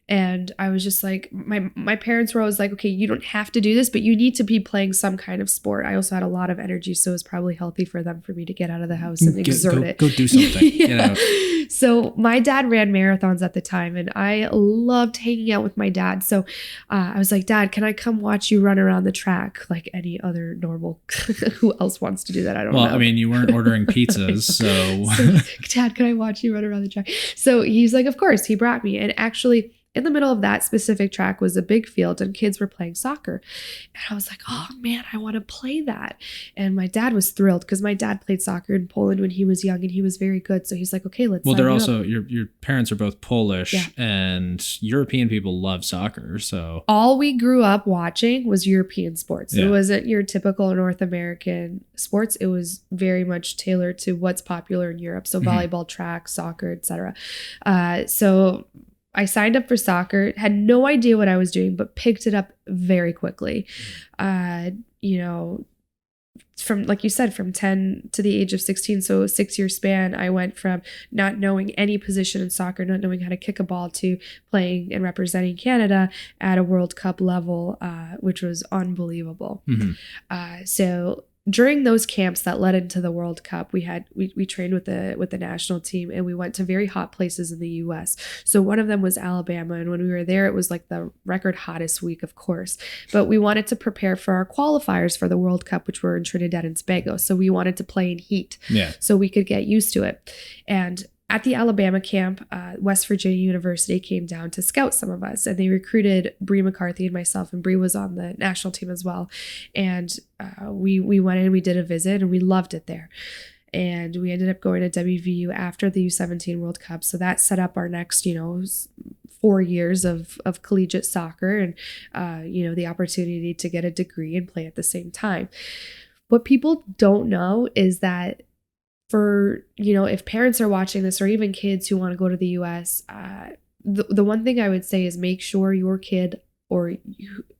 And I was just like, my parents were always like, okay, you don't have to do this, but you need to be playing some kind of sport. I also had a lot of energy, so it was probably healthy for them for me to get out of the house and exert it. Go do something. Yeah. You know? So my dad ran marathons at the time, and I loved hanging out with my dad. So I was like, Dad, can I come watch you run around the track like any other normal? Who else wants to do that? I don't know. Well, I mean, you weren't ordering pizzas, so Dad, can I watch you run around the track? So he's like, of course. He brought me, and actually, in the middle of that specific track was a big field and kids were playing soccer. And I was like, oh man, I want to play that. And my dad was thrilled because my dad played soccer in Poland when he was young and he was very good. So he's like, okay, let's. Well, they're also, your parents are both Polish, yeah. And European people love soccer. So all we grew up watching was European sports. Yeah. It wasn't your typical North American sports. It was very much tailored to what's popular in Europe. So volleyball, track, soccer, etc. So I signed up for soccer, had no idea what I was doing, but picked it up very quickly. You know, from, like you said, from 10 to the age of 16, so a 6-year span, I went from not knowing any position in soccer, not knowing how to kick a ball, to playing and representing Canada at a World Cup level, which was unbelievable. So during those camps that led into the World Cup, we trained with the national team, and we went to very hot places in the US. So one of them was Alabama, and when we were there, it was like the record hottest week, of course. But we wanted to prepare for our qualifiers for the World Cup, which were in Trinidad and Tobago. So we wanted to play in heat, so we could get used to it. And at the Alabama camp, West Virginia University came down to scout some of us, and they recruited Bree McCarthy and myself, and Bree was on the national team as well. And we went in, we did a visit, and we loved it there. And we ended up going to WVU after the U17 World Cup. So that set up our next, 4 years of collegiate soccer and, the opportunity to get a degree and play at the same time. What people don't know is that for, if parents are watching this, or even kids who want to go to the US, the one thing I would say is make sure your kid, or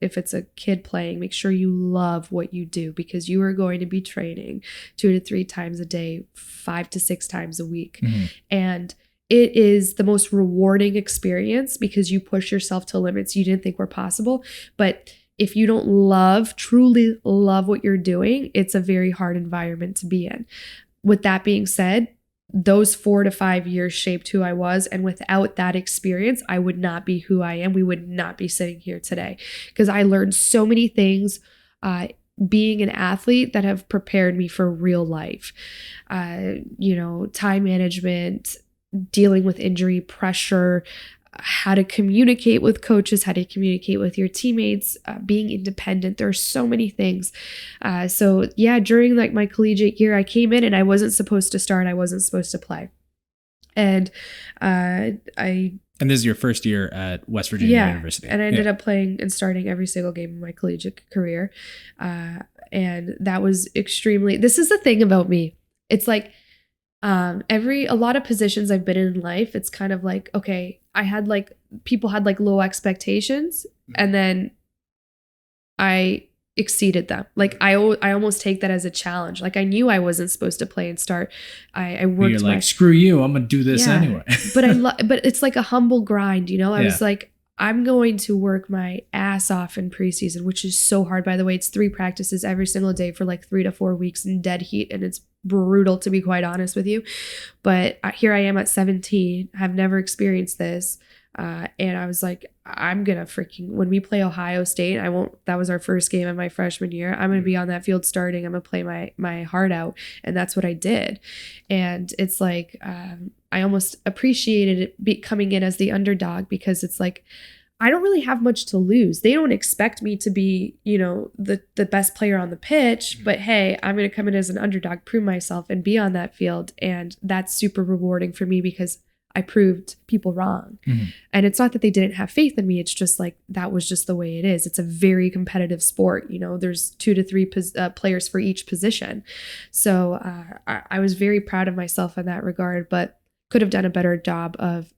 if it's a kid playing, make sure you love what you do, because you are going to be training 2 to 3 times a day, 5 to 6 times a week. And it is the most rewarding experience because you push yourself to limits you didn't think were possible. But if you don't truly love what you're doing, it's a very hard environment to be in. With that being said, those 4 to 5 years shaped who I was. And without that experience, I would not be who I am. We would not be sitting here today, because I learned so many things being an athlete that have prepared me for real life. Time management, dealing with injury, pressure, how to communicate with coaches, how to communicate with your teammates, being independent. There are so many things. During like my collegiate year, I came in and I wasn't supposed to start. I wasn't supposed to play. And And this is your first year at West Virginia University. And I ended up playing and starting every single game in my collegiate career. And that was this is the thing about me. It's like, a lot of positions I've been in life, it's kind of like, okay, people had like low expectations, and then I exceeded them. Like I almost take that as a challenge. Like I knew I wasn't supposed to play and start. I worked. You're like, screw you, I'm gonna do this anyway. But it's like a humble grind, I was like, I'm going to work my ass off in preseason, which is so hard. By the way, it's 3 practices every single day for like 3 to 4 weeks in dead heat. And it's brutal, to be quite honest with you. But here I am at 17. I've never experienced this. And I was like, I'm going to when we play Ohio State, that was our first game of my freshman year. I'm going to be on that field starting. I'm going to play my heart out. And that's what I did. And it's like, I almost appreciated it coming in as the underdog, because it's like, I don't really have much to lose. They don't expect me to be, the best player on the pitch, but hey, I'm going to come in as an underdog, prove myself, and be on that field. And that's super rewarding for me because I proved people wrong. And it's not that they didn't have faith in me. It's just like, that was just the way it is. It's a very competitive sport. There's 2 to 3 players for each position. So I was very proud of myself in that regard, but could have done a better job of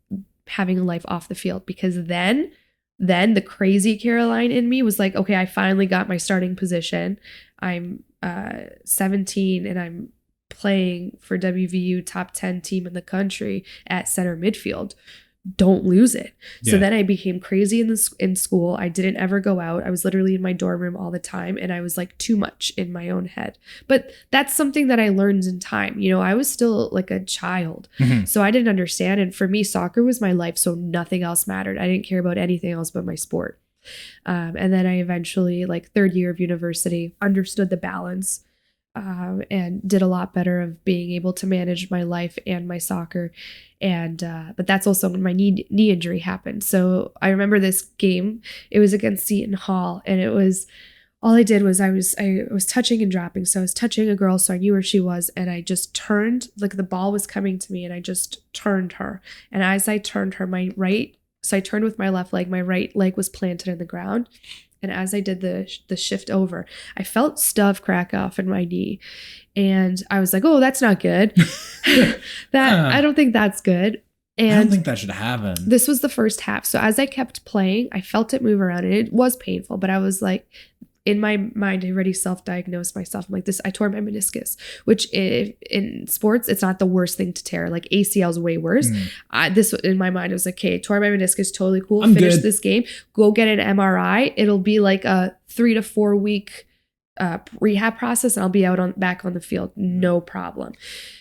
having a life off the field, because then the crazy Caroline in me was like, okay, I finally got my starting position. I'm 17 and I'm playing for WVU top 10 team in the country at center midfield. don't lose it. So Yeah. then I became crazy in school. I didn't ever go out. I was literally in my dorm room all the time, and I was like too much in my own head. But that's something that I learned in time. You know, I was still like a child, so I didn't understand. And for me, soccer was my life, so nothing else mattered. I didn't care about anything else but my sport. And then I eventually, like third year of university, understood the balance. And did a lot better of being able to manage my life and my soccer. And but that's also when my knee injury happened. So I remember this game. It was against Seton Hall, and it was all I did was I was touching and dropping. So I was touching a girl, so I knew where she was, and I just turned, like the ball was coming to me, and I just turned her. And as I turned her, so I turned with my left leg, my right leg was planted in the ground. And as I did the shift over, I felt stuff crack off in my knee. And I was like, oh, that's not good. I don't think that's good. And I don't think that should happen. This was the first half. So as I kept playing, I felt it move around, and it was painful. But I was like, in my mind, I already self-diagnosed myself. I'm like, I tore my meniscus, which in sports, it's not the worst thing to tear. Like ACL is way worse. This in my mind, it was like, okay, tore my meniscus, totally cool. Finish this game, go get an MRI. It'll be like a 3 to 4 week rehab process, and I'll be back on the field, no problem.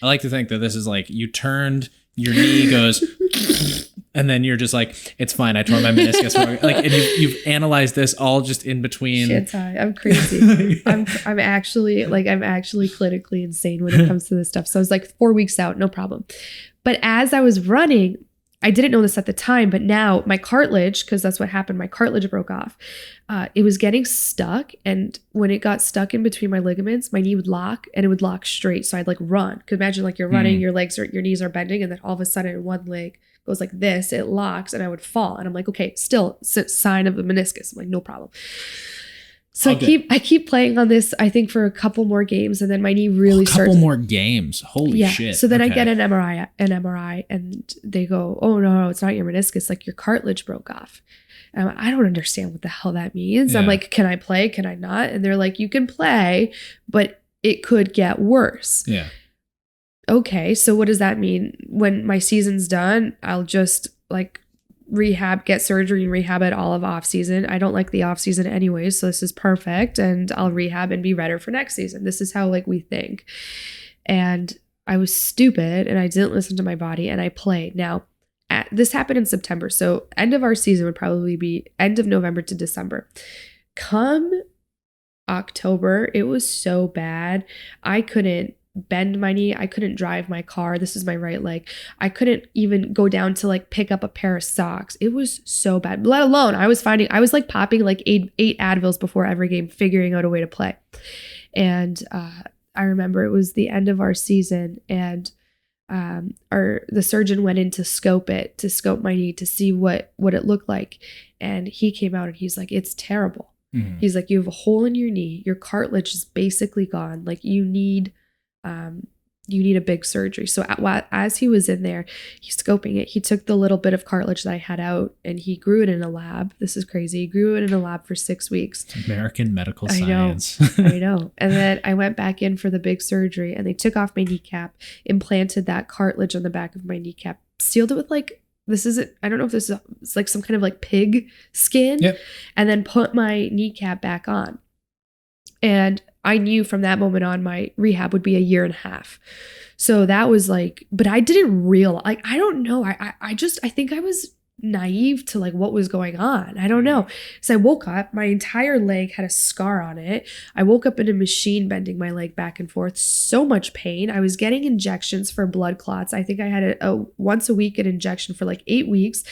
I like to think that this is like you turned, your knee goes, and then you're just like, it's fine. I tore my meniscus. Like, and you've analyzed this all just in between. Shit's high. I'm crazy. I'm actually clinically insane when it comes to this stuff. So I was like 4 weeks out, no problem. But as I was running, I didn't know this at the time, but now my cartilage, because that's what happened, my cartilage broke off. It was getting stuck, and when it got stuck in between my ligaments, my knee would lock, and it would lock straight. So I'd like run. Because imagine like you're running, your knees are bending, and then all of a sudden one leg goes like this, it locks, and I would fall. And I'm like, okay, still sign of the meniscus. I'm like, no problem. So I keep playing on this, I think, for a couple more games, and then my knee really starts. A couple more games. Holy shit. So then I get an MRI, and they go, oh, no, it's not your meniscus. Like your cartilage broke off. And I don't understand what the hell that means. Yeah. I'm like, can I play? Can I not? And they're like, you can play, but it could get worse. Yeah. Okay. So what does that mean? When my season's done, I'll just like get surgery and rehab it all of off season. I don't like the off season anyways, so this is perfect, and I'll rehab and be ready for next season. This is how like we think. And I was stupid, and I didn't listen to my body, and I played. Now, this happened in September, so end of our season would probably be end of November to December. Come October, it was so bad. I couldn't bend my knee. I couldn't drive my car. This is my right leg. I couldn't even go down to like pick up a pair of socks. It was so bad. Let alone I was like popping like eight Advils before every game, figuring out a way to play. And I remember it was the end of our season, and the surgeon went in to scope my knee to see what it looked like. And he came out and he's like, it's terrible. He's like, you have a hole in your knee. Your cartilage is basically gone. Like you need a big surgery. So as he was in there, he's scoping it. He took the little bit of cartilage that I had out, and he grew it in a lab. This is crazy. He grew it in a lab for 6 weeks. American medical science. I know. And then I went back in for the big surgery, and they took off my kneecap, implanted that cartilage on the back of my kneecap, sealed it with like, I don't know if this is it's like some kind of like pig skin. Yep. And then put my kneecap back on. And I knew from that moment on my rehab would be 1.5 years. So that was like, but I didn't realize, like, I don't know. I think I was naive to like what was going on. I don't know. So I woke up, my entire leg had a scar on it. I woke up in a machine bending my leg back and forth. So much pain. I was getting injections for blood clots. I think I had a once a week an injection for like 8 weeks.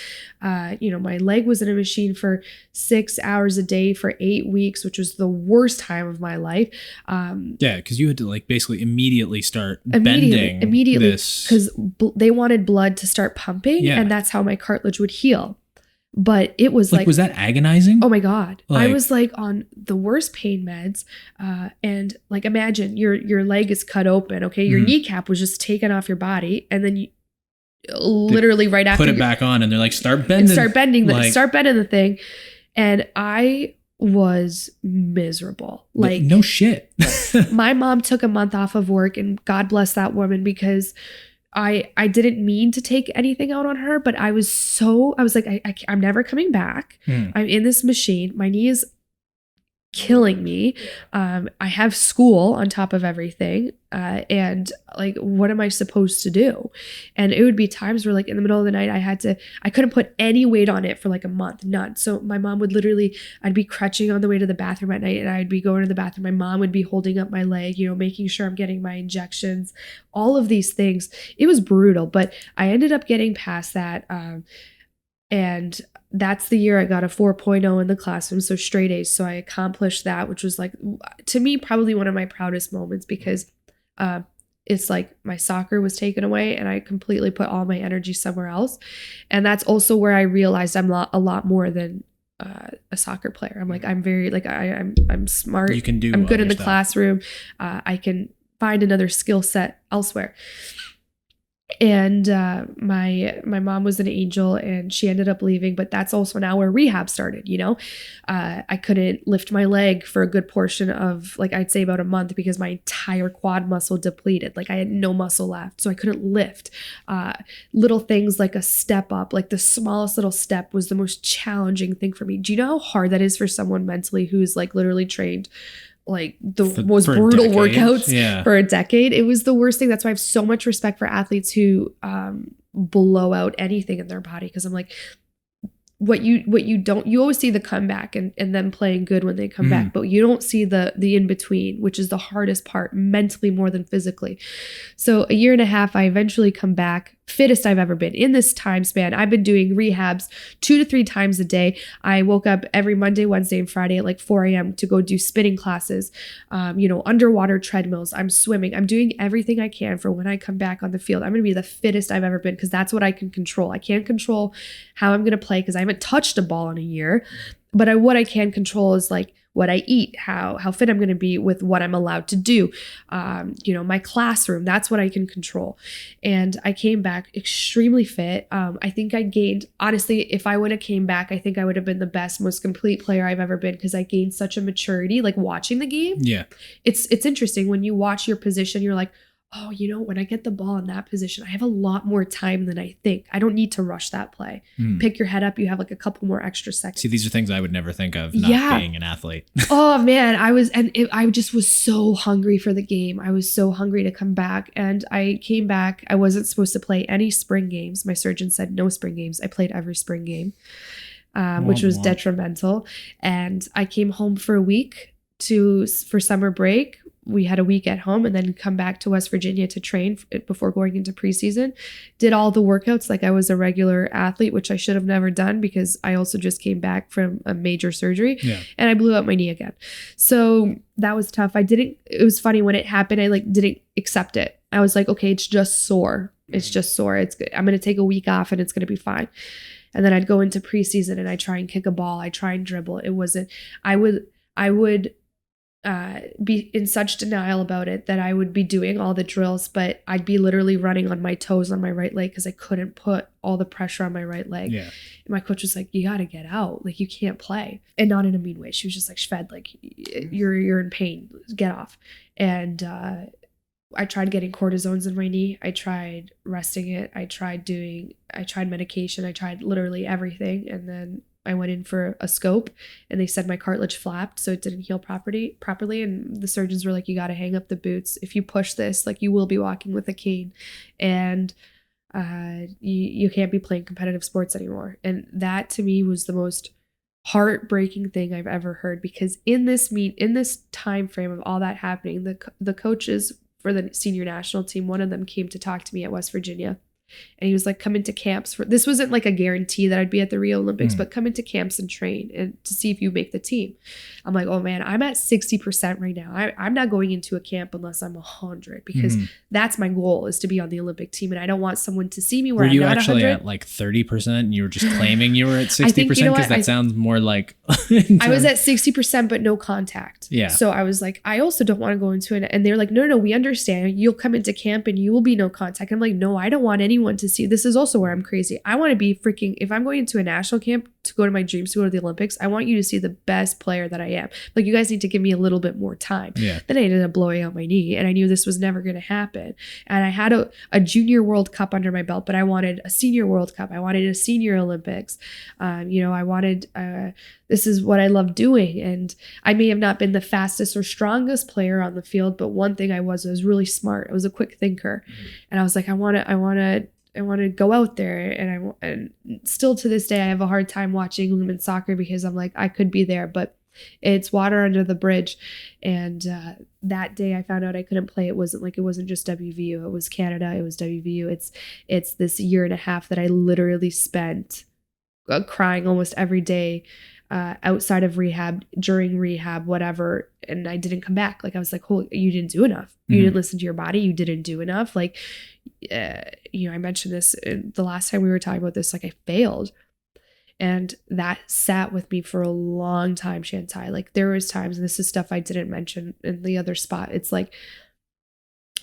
My leg was in a machine for 6 hours a day for 8 weeks, which was the worst time of my life. Yeah, because you had to like basically immediately start bending this. Because they wanted blood to start pumping, and that's how my cartilage would heal. But it was like was that agonizing? Oh my God. I was like on the worst pain meds. And like, imagine your leg is cut open. Okay. Your kneecap was just taken off your body. And then you literally right after put it back on, and they're like, start bending the thing. And I was miserable. Like, no shit. My mom took a month off of work, and God bless that woman, because I didn't mean to take anything out on her, but I was like, I'm never coming back. I'm in this machine. My knee is killing me. I have school on top of everything. And like, what am I supposed to do? And it would be times where like in the middle of the night, I couldn't put any weight on it for like a month, none. So my mom would literally, I'd be crutching on the way to the bathroom at night, and I'd be going to the bathroom. My mom would be holding up my leg, making sure I'm getting my injections, all of these things. It was brutal, but I ended up getting past that. And that's the year I got a 4.0 in the classroom, so straight A's. So I accomplished that, which was like, to me, probably one of my proudest moments, because it's like my soccer was taken away and I completely put all my energy somewhere else. And that's also where I realized I'm a lot more than a soccer player. I'm like, I'm very like, I'm smart. You can do. I'm good in the classroom. I can find another skill set elsewhere. And my mom was an angel, and she ended up leaving, but that's also now where rehab started. I couldn't lift my leg for a good portion of, like, I'd say about a month, because my entire quad muscle depleted. Like, I had no muscle left, so I couldn't lift. Little things like a step up, like the smallest little step was the most challenging thing for me. Do you know how hard that is for someone mentally who's like literally trained like the most brutal workouts for a decade? It was the worst thing. That's why I have so much respect for athletes who blow out anything in their body, because I'm like, what you don't, you always see the comeback and them playing good when they come back, but you don't see the in between, which is the hardest part, mentally more than physically. So a year and a half, I eventually come back, fittest I've ever been in this time span. I've been doing rehabs 2 to 3 times a day. I woke up every Monday, Wednesday, and Friday at like 4 a.m. to go do spinning classes, underwater treadmills. I'm swimming. I'm doing everything I can for when I come back on the field, I'm going to be the fittest I've ever been, because that's what I can control. I can't control how I'm going to play, because I haven't touched a ball in a year, but what I can control is like what I eat, how fit I'm going to be with what I'm allowed to do. My classroom, that's what I can control. And I came back extremely fit. I think I gained, honestly, if I would have came back, I think I would have been the best, most complete player I've ever been, because I gained such a maturity, like watching the game. Yeah. It's interesting when you watch your position, you're like, oh, when I get the ball in that position, I have a lot more time than I think. I don't need to rush that play. Pick your head up. You have like a couple more extra seconds. See, these are things I would never think of not being an athlete. Oh man, I just was so hungry for the game. I was so hungry to come back, and I came back. I wasn't supposed to play any spring games. My surgeon said no spring games. I played every spring game, which was detrimental. And I came home for a week for summer break. We had a week at home, and then come back to West Virginia to train before going into preseason. Did all the workouts like I was a regular athlete, which I should have never done, because I also just came back from a major surgery and I blew out my knee again. So that was tough. It was funny when it happened. I didn't accept it. I was like, okay, it's just sore. It's just sore. It's good. I'm going to take a week off and it's going to be fine. And then I'd go into preseason and I try and kick a ball. I try and dribble. It wasn't, I would be in such denial about it that I would be doing all the drills, but I'd be literally running on my toes on my right leg, because I couldn't put all the pressure on my right leg. Yeah. And my coach was like, you got to get out. Like, you can't play. And not in a mean way. She was just like, Szwed, like, you're in pain. Get off. And I tried getting cortisones in my knee. I tried resting it. I tried medication. I tried literally everything. And then I went in for a scope, and they said my cartilage flapped, so it didn't heal properly. And the surgeons were like, you got to hang up the boots. If you push this, like, you will be walking with a cane, and you can't be playing competitive sports anymore. And that to me was the most heartbreaking thing I've ever heard, because in this time frame of all that happening, the coaches for the senior national team, one of them came to talk to me at West Virginia. And he was like, come into camps. This wasn't like a guarantee that I'd be at the Rio Olympics, but come into camps and train and to see if you make the team. I'm like, oh man, I'm at 60% right now. I'm not going into a camp unless I'm 100, because that's my goal, is to be on the Olympic team. And I don't want someone to see me where I'm not 100. Were you actually at like 30% and you were just claiming you were at 60%? Because that sounds more like... I was at 60%, but no contact. Yeah. So I was like, I also don't want to go into it. And they're like, no, we understand. You'll come into camp and you will be no contact. I'm like, no, I don't want anyone to see. This is also where I'm crazy. I want to be freaking, if I'm going into a national camp, to go to my dreams, to go to the Olympics, I want you to see the best player that I am. Like, you guys need to give me a little bit more time. Yeah. Then I ended up blowing out my knee, and I knew this was never going to happen. And I had a junior World Cup under my belt, but I wanted a senior World Cup. I wanted a senior Olympics. I wanted, this is what I love doing. And I may have not been the fastest or strongest player on the field, but one thing I was really smart. I was a quick thinker. And I was like, I want to go out there. And still to this day, I have a hard time watching women's soccer because I'm like, I could be there, but it's water under the bridge. And that day I found out I couldn't play. It wasn't just WVU. It was Canada. It was WVU. It's this year and a half that I literally spent crying almost every day, outside of rehab, during rehab, whatever. And I didn't come back. Like, I was like, oh, you didn't do enough. You didn't listen to your body. You didn't do enough. Like, I mentioned this the last time we were talking about this, like, I failed. And that sat with me for a long time, Shantai. Like, there was times, and this is stuff I didn't mention in the other spot. It's like,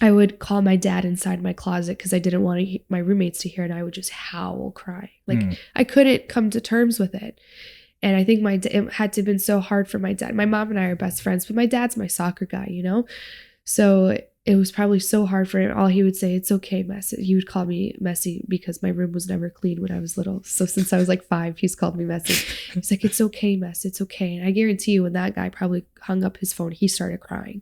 I would call my dad inside my closet because I didn't want my roommates to hear, and I would just howl, cry. Like, I couldn't come to terms with it. And I think it had to have been so hard for my dad. My mom and I are best friends, but my dad's my soccer guy, So it was probably so hard for him. All he would say, it's okay, messy. He would call me messy because my room was never clean when I was little. So since I was like 5, he's called me messy. He's like, it's okay, mess. It's okay. And I guarantee you, when that guy probably hung up his phone, he started crying.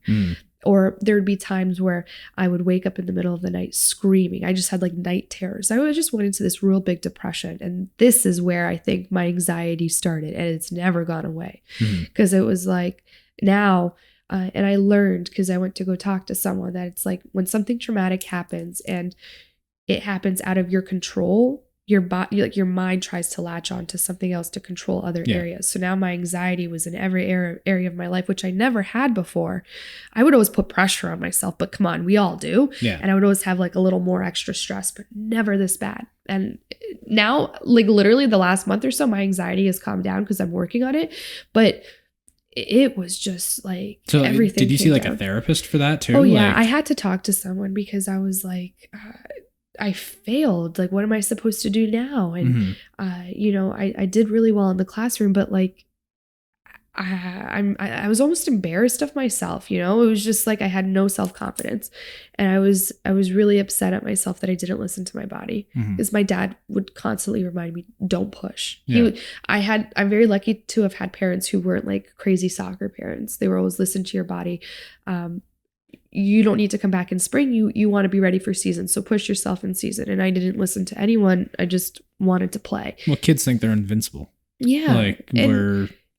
Or there would be times where I would wake up in the middle of the night screaming. I just had like night terrors. I just went into this real big depression. And this is where I think my anxiety started. And it's never gone away. Because it was like now... and I learned, because I went to go talk to someone, that it's like when something traumatic happens and it happens out of your control, your body, like your mind tries to latch on to something else to control other areas. So now my anxiety was in every area of my life, which I never had before. I would always put pressure on myself, but come on, we all do. Yeah. And I would always have like a little more extra stress, but never this bad. And now, like literally the last month or so, my anxiety has calmed down because I'm working on it. But it was just like everything. Did you see like a therapist for that too? Oh yeah, I had to talk to someone because I was like, I failed. Like, what am I supposed to do now? And I did really well in the classroom, but like, I was almost embarrassed of myself. It was just like I had no self-confidence, and I was really upset at myself that I didn't listen to my body, because my dad would constantly remind me, don't push. I'm very lucky to have had parents who weren't like crazy soccer parents. They were always, listen to your body. You don't need to come back in spring. You want to be ready for season. So push yourself in season. And I didn't listen to anyone. I just wanted to play. Well, kids think they're invincible. Yeah. Like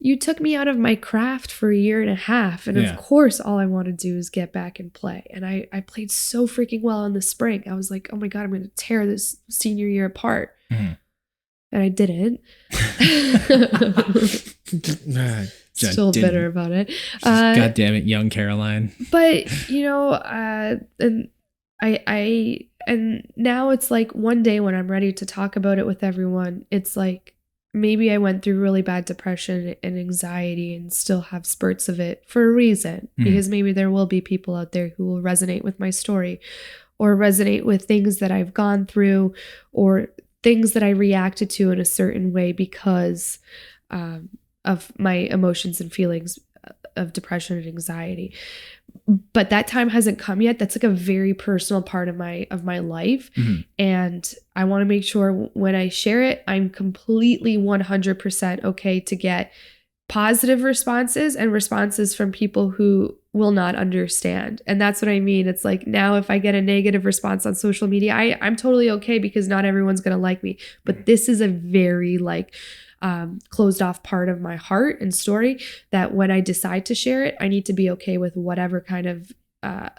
you took me out of my craft for a year and a half. And of course, all I want to do is get back and play. And I played so freaking well in the spring. I was like, oh my God, I'm going to tear this senior year apart. And I didn't. Still bitter about it. God damn it, young Caroline. But, and and now it's like one day when I'm ready to talk about it with everyone, it's like, maybe I went through really bad depression and anxiety and still have spurts of it for a reason, because maybe there will be people out there who will resonate with my story or resonate with things that I've gone through or things that I reacted to in a certain way because of my emotions and feelings of depression and anxiety. But that time hasn't come yet. That's like a very personal part of my life. And I want to make sure when I share it, I'm completely 100% okay to get positive responses and responses from people who will not understand. And that's what I mean. It's like, now if I get a negative response on social media, I'm totally okay, because not everyone's going to like me. But this is a very like closed off part of my heart and story that when I decide to share it, I need to be okay with whatever kind of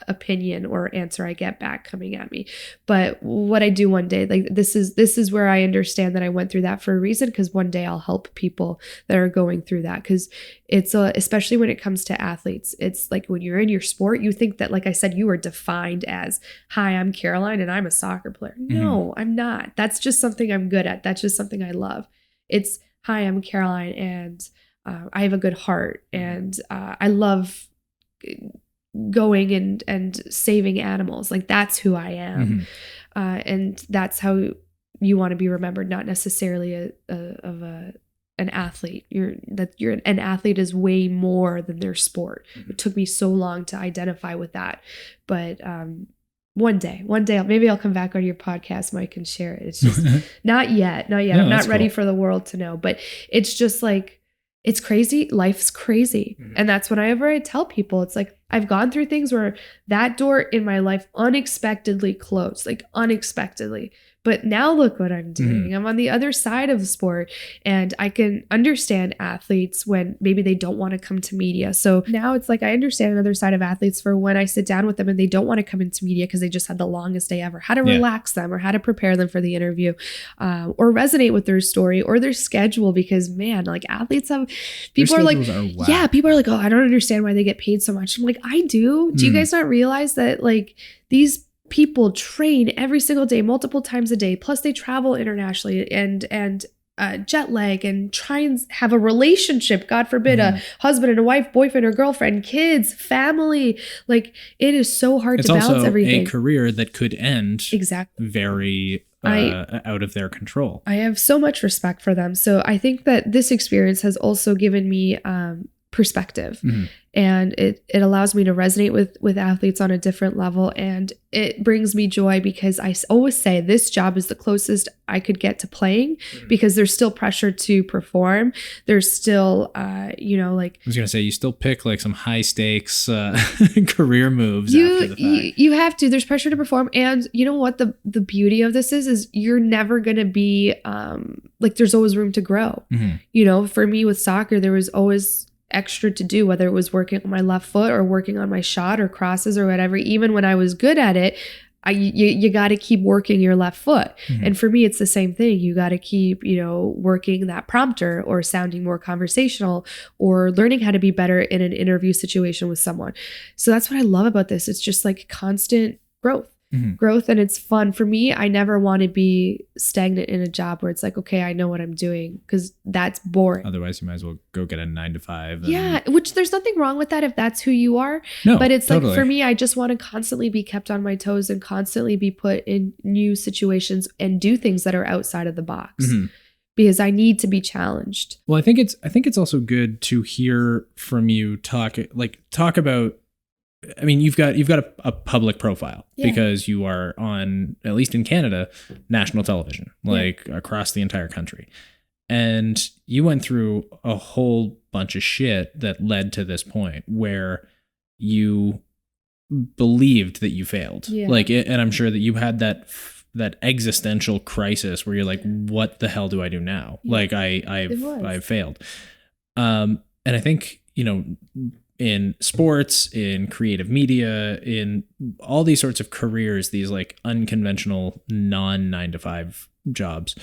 opinion or answer I get back coming at me. But what I do one day, like this is where I understand that I went through that for a reason, because one day I'll help people that are going through that. Because it's especially when it comes to athletes, it's like when you're in your sport, you think that, like I said, you are defined as, hi, I'm Caroline and I'm a soccer player. No, I'm not. That's just something I'm good at. That's just something I love. It's, hi, I'm Caroline and I have a good heart and I love going and saving animals. Like, that's who I am. And that's how you want to be remembered, not necessarily of an an athlete. An athlete is way more than their sport. It took me so long to identify with that. But one day, maybe I'll come back on your podcast, Mike, and share it. It's just not yet. No, I'm not ready cool for the world to know, but it's just like, it's crazy. Life's crazy. And that's whenever I tell people, it's like, I've gone through things where that door in my life unexpectedly closed, like unexpectedly. But now look what I'm doing. I'm on the other side of the sport, and I can understand athletes when maybe they don't want to come to media. So now it's like I understand another side of athletes for when I sit down with them and they don't want to come into media because they just had the longest day ever, how to relax them or how to prepare them for the interview, or resonate with their story or their schedule. Because man, like athletes have, people are like, people are like, oh, I don't understand why they get paid so much. I'm like, I do. Do you guys not realize that like these people train every single day, multiple times a day, plus they travel internationally and jet lag and try and have a relationship, God forbid, a husband and a wife, boyfriend or girlfriend, kids, family. Like it is so hard to balance everything. It's also a career that could end very out of their control. I have so much respect for them. So I think that this experience has also given me perspective. And it allows me to resonate with athletes on a different level. And it brings me joy because I always say this job is the closest I could get to playing because there's still pressure to perform. There's still, like I was going to say, you still pick like some high stakes career moves after the fact. You have to. There's pressure to perform. And you know what the beauty of this is you're never going to be like there's always room to grow. You know, for me with soccer, there was always extra to do, whether it was working on my left foot or working on my shot or crosses or whatever. Even when I was good at it, you got to keep working your left foot. And for me, it's the same thing. You got to keep, working that prompter or sounding more conversational or learning how to be better in an interview situation with someone. So that's what I love about this. It's just like constant growth. And it's fun. For me, I never want to be stagnant in a job where it's like, okay, I know what I'm doing, because that's boring. Otherwise, you might as well go get a 9 to 5. Which there's nothing wrong with that if that's who you are. No, but it's totally. like, for me, I just want to constantly be kept on my toes and constantly be put in new situations and do things that are outside of the box. Because I need to be challenged. Well, I think it's also good to hear from you talk about. I mean, you've got a public profile because you are on, at least in Canada, national television, across the entire country. And you went through a whole bunch of shit that led to this point where you believed that you failed. And I'm sure that you had that existential crisis where you're like, what the hell do I do now? Like I've failed. And I think, in sports, in creative media, in all these sorts of careers, these like unconventional non-9 to 5 jobs,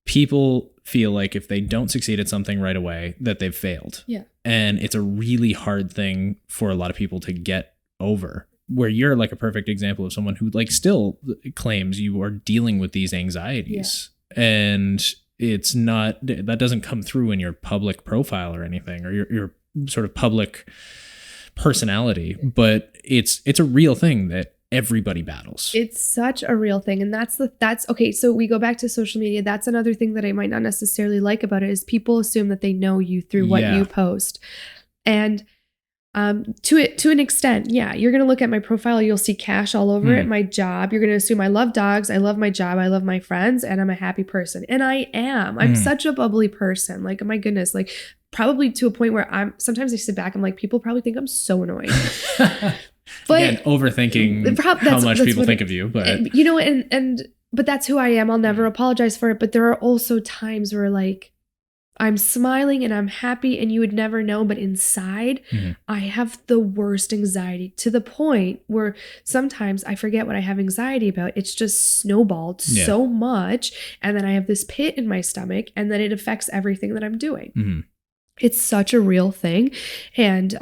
people feel like if they don't succeed at something right away, that they've failed. And it's a really hard thing for a lot of people to get over, where you're like a perfect example of someone who like still claims you are dealing with these anxieties. And it's not, that doesn't come through in your public profile or anything, or your sort of public personality, but it's a real thing that everybody battles. It's such a real thing. And that's okay. So we go back to social media. That's another thing that I might not necessarily like about it is people assume that they know you through what you post. And to an extent, you're going to look at my profile. You'll see cash all over it. My job. You're going to assume I love dogs. I love my job. I love my friends, and I'm a happy person. And I am. I'm such a bubbly person. Like, oh my goodness, like probably to a point where sometimes I sit back. I'm like, people probably think I'm so annoying. But again, overthinking how much people think of you. But but that's who I am. I'll never apologize for it. But there are also times where like I'm smiling and I'm happy and you would never know. But inside, I have the worst anxiety to the point where sometimes I forget what I have anxiety about. It's just snowballed so much. And then I have this pit in my stomach, and then it affects everything that I'm doing. It's such a real thing. And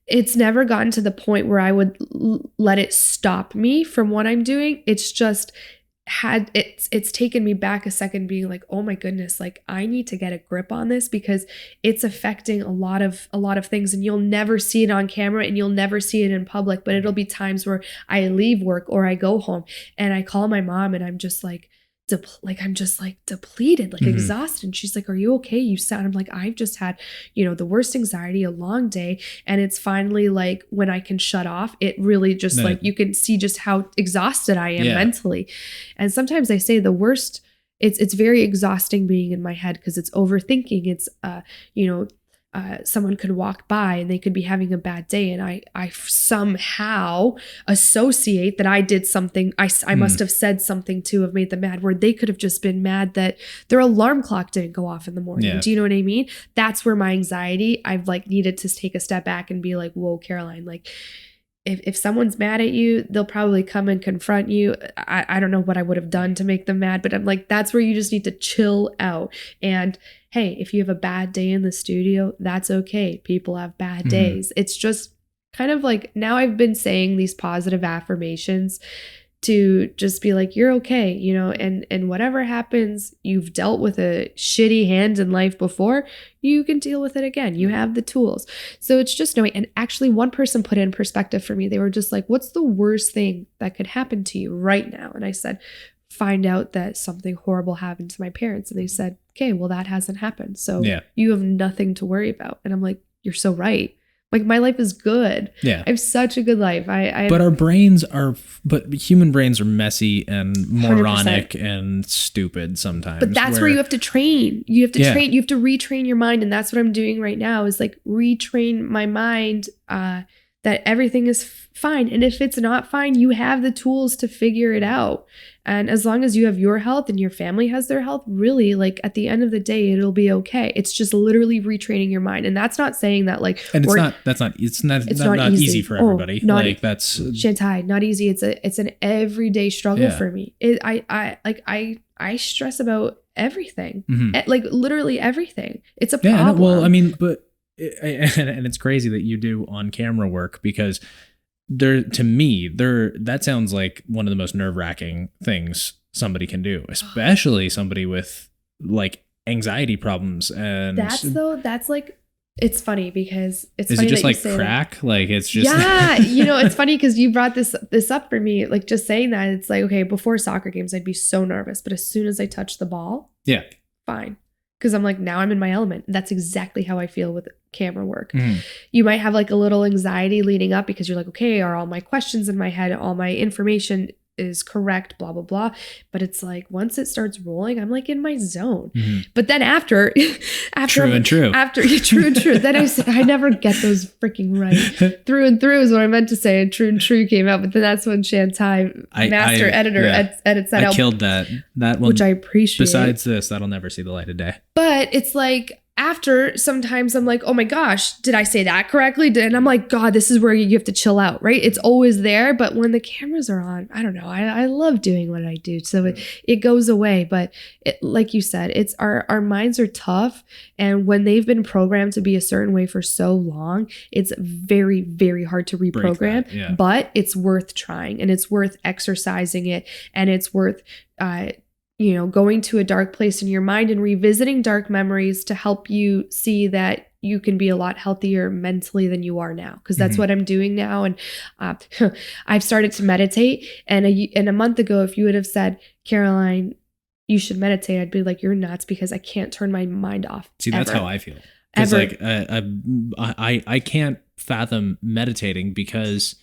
it's never gotten to the point where I would let it stop me from what I'm doing. It's just it's taken me back a second being like, oh my goodness, like I need to get a grip on this because it's affecting a lot of things, and you'll never see it on camera and you'll never see it in public, but it'll be times where I leave work or I go home and I call my mom and I'm just like, I'm just like depleted, like exhausted. And she's like, are you okay? You sound, I'm like, I've just had, the worst anxiety, a long day. And it's finally like when I can shut off, it really just like, you can see just how exhausted I am mentally. And sometimes I say the worst, it's very exhausting being in my head because it's overthinking. It's, someone could walk by and they could be having a bad day, and I somehow associate that I did something. I must have said something to have made them mad, where they could have just been mad that their alarm clock didn't go off in the morning. Yeah. Do you know what I mean? That's where my anxiety, I've like needed to take a step back and be like, whoa, Caroline, like if someone's mad at you, they'll probably come and confront you. I don't know what I would have done to make them mad, but I'm like, that's where you just need to chill out. And hey, if you have a bad day in the studio, that's okay. People have bad days. It's just kind of like, now I've been saying these positive affirmations to just be like, you're okay, and whatever happens, you've dealt with a shitty hand in life before, you can deal with it again. You have the tools. So it's just knowing. And actually one person put it in perspective for me. They were just like, what's the worst thing that could happen to you right now? And I said, find out that something horrible happened to my parents. And they said, okay, well, that hasn't happened. So you have nothing to worry about. And I'm like, you're so right. Like, my life is good. Yeah. I have such a good life. But human brains are messy and moronic 100%. And stupid sometimes. But that's where you have to train. You have to train. You have to retrain your mind. And that's what I'm doing right now, is like retrain my mind that everything is fine. And if it's not fine, you have the tools to figure it out. And as long as you have your health and your family has their health, really, like at the end of the day, it'll be okay. It's just literally retraining your mind. And that's not saying that like, and it's not easy for everybody. That's Shantai, not easy. It's an everyday struggle for me. I stress about everything, like literally everything. It's a problem. Yeah, well, I mean, but and it's crazy that you do on camera work, because that sounds like one of the most nerve-wracking things somebody can do, especially somebody with like anxiety problems. And that's like, it's funny because it's is funny it just that like crack that. Like it's just it's funny because you brought this up for me, like just saying that. It's like, okay, before soccer games I'd be so nervous, but as soon as I touch the ball, fine, because I'm like, now I'm in my element. That's exactly how I feel with camera work. You might have like a little anxiety leading up because you're like, okay, are all my questions in my head, all my information is correct, blah, blah, blah. But it's like, once it starts rolling, I'm like in my zone. But then after true and true, then I say, I never get those freaking right. Through and through is what I meant to say. And true came out. But then that's when Shantai, master editor, edits that out. I killed that one. Which I appreciate. Besides this, that'll never see the light of day. But it's like, after, sometimes I'm like, oh my gosh, did I say that correctly? And I'm like, God, this is where you have to chill out, right? It's always there. But when the cameras are on, I don't know. I love doing what I do. So it goes away. But like you said, it's our minds are tough. And when they've been programmed to be a certain way for so long, it's very, very hard to reprogram. But it's worth trying, and it's worth exercising it. And it's worth going to a dark place in your mind and revisiting dark memories to help you see that you can be a lot healthier mentally than you are now. Because that's what I'm doing now. And I've started to meditate. And a month ago, if you would have said, Caroline, you should meditate, I'd be like, you're nuts, because I can't turn my mind off. See, that's how I feel. Because like I can't fathom meditating, because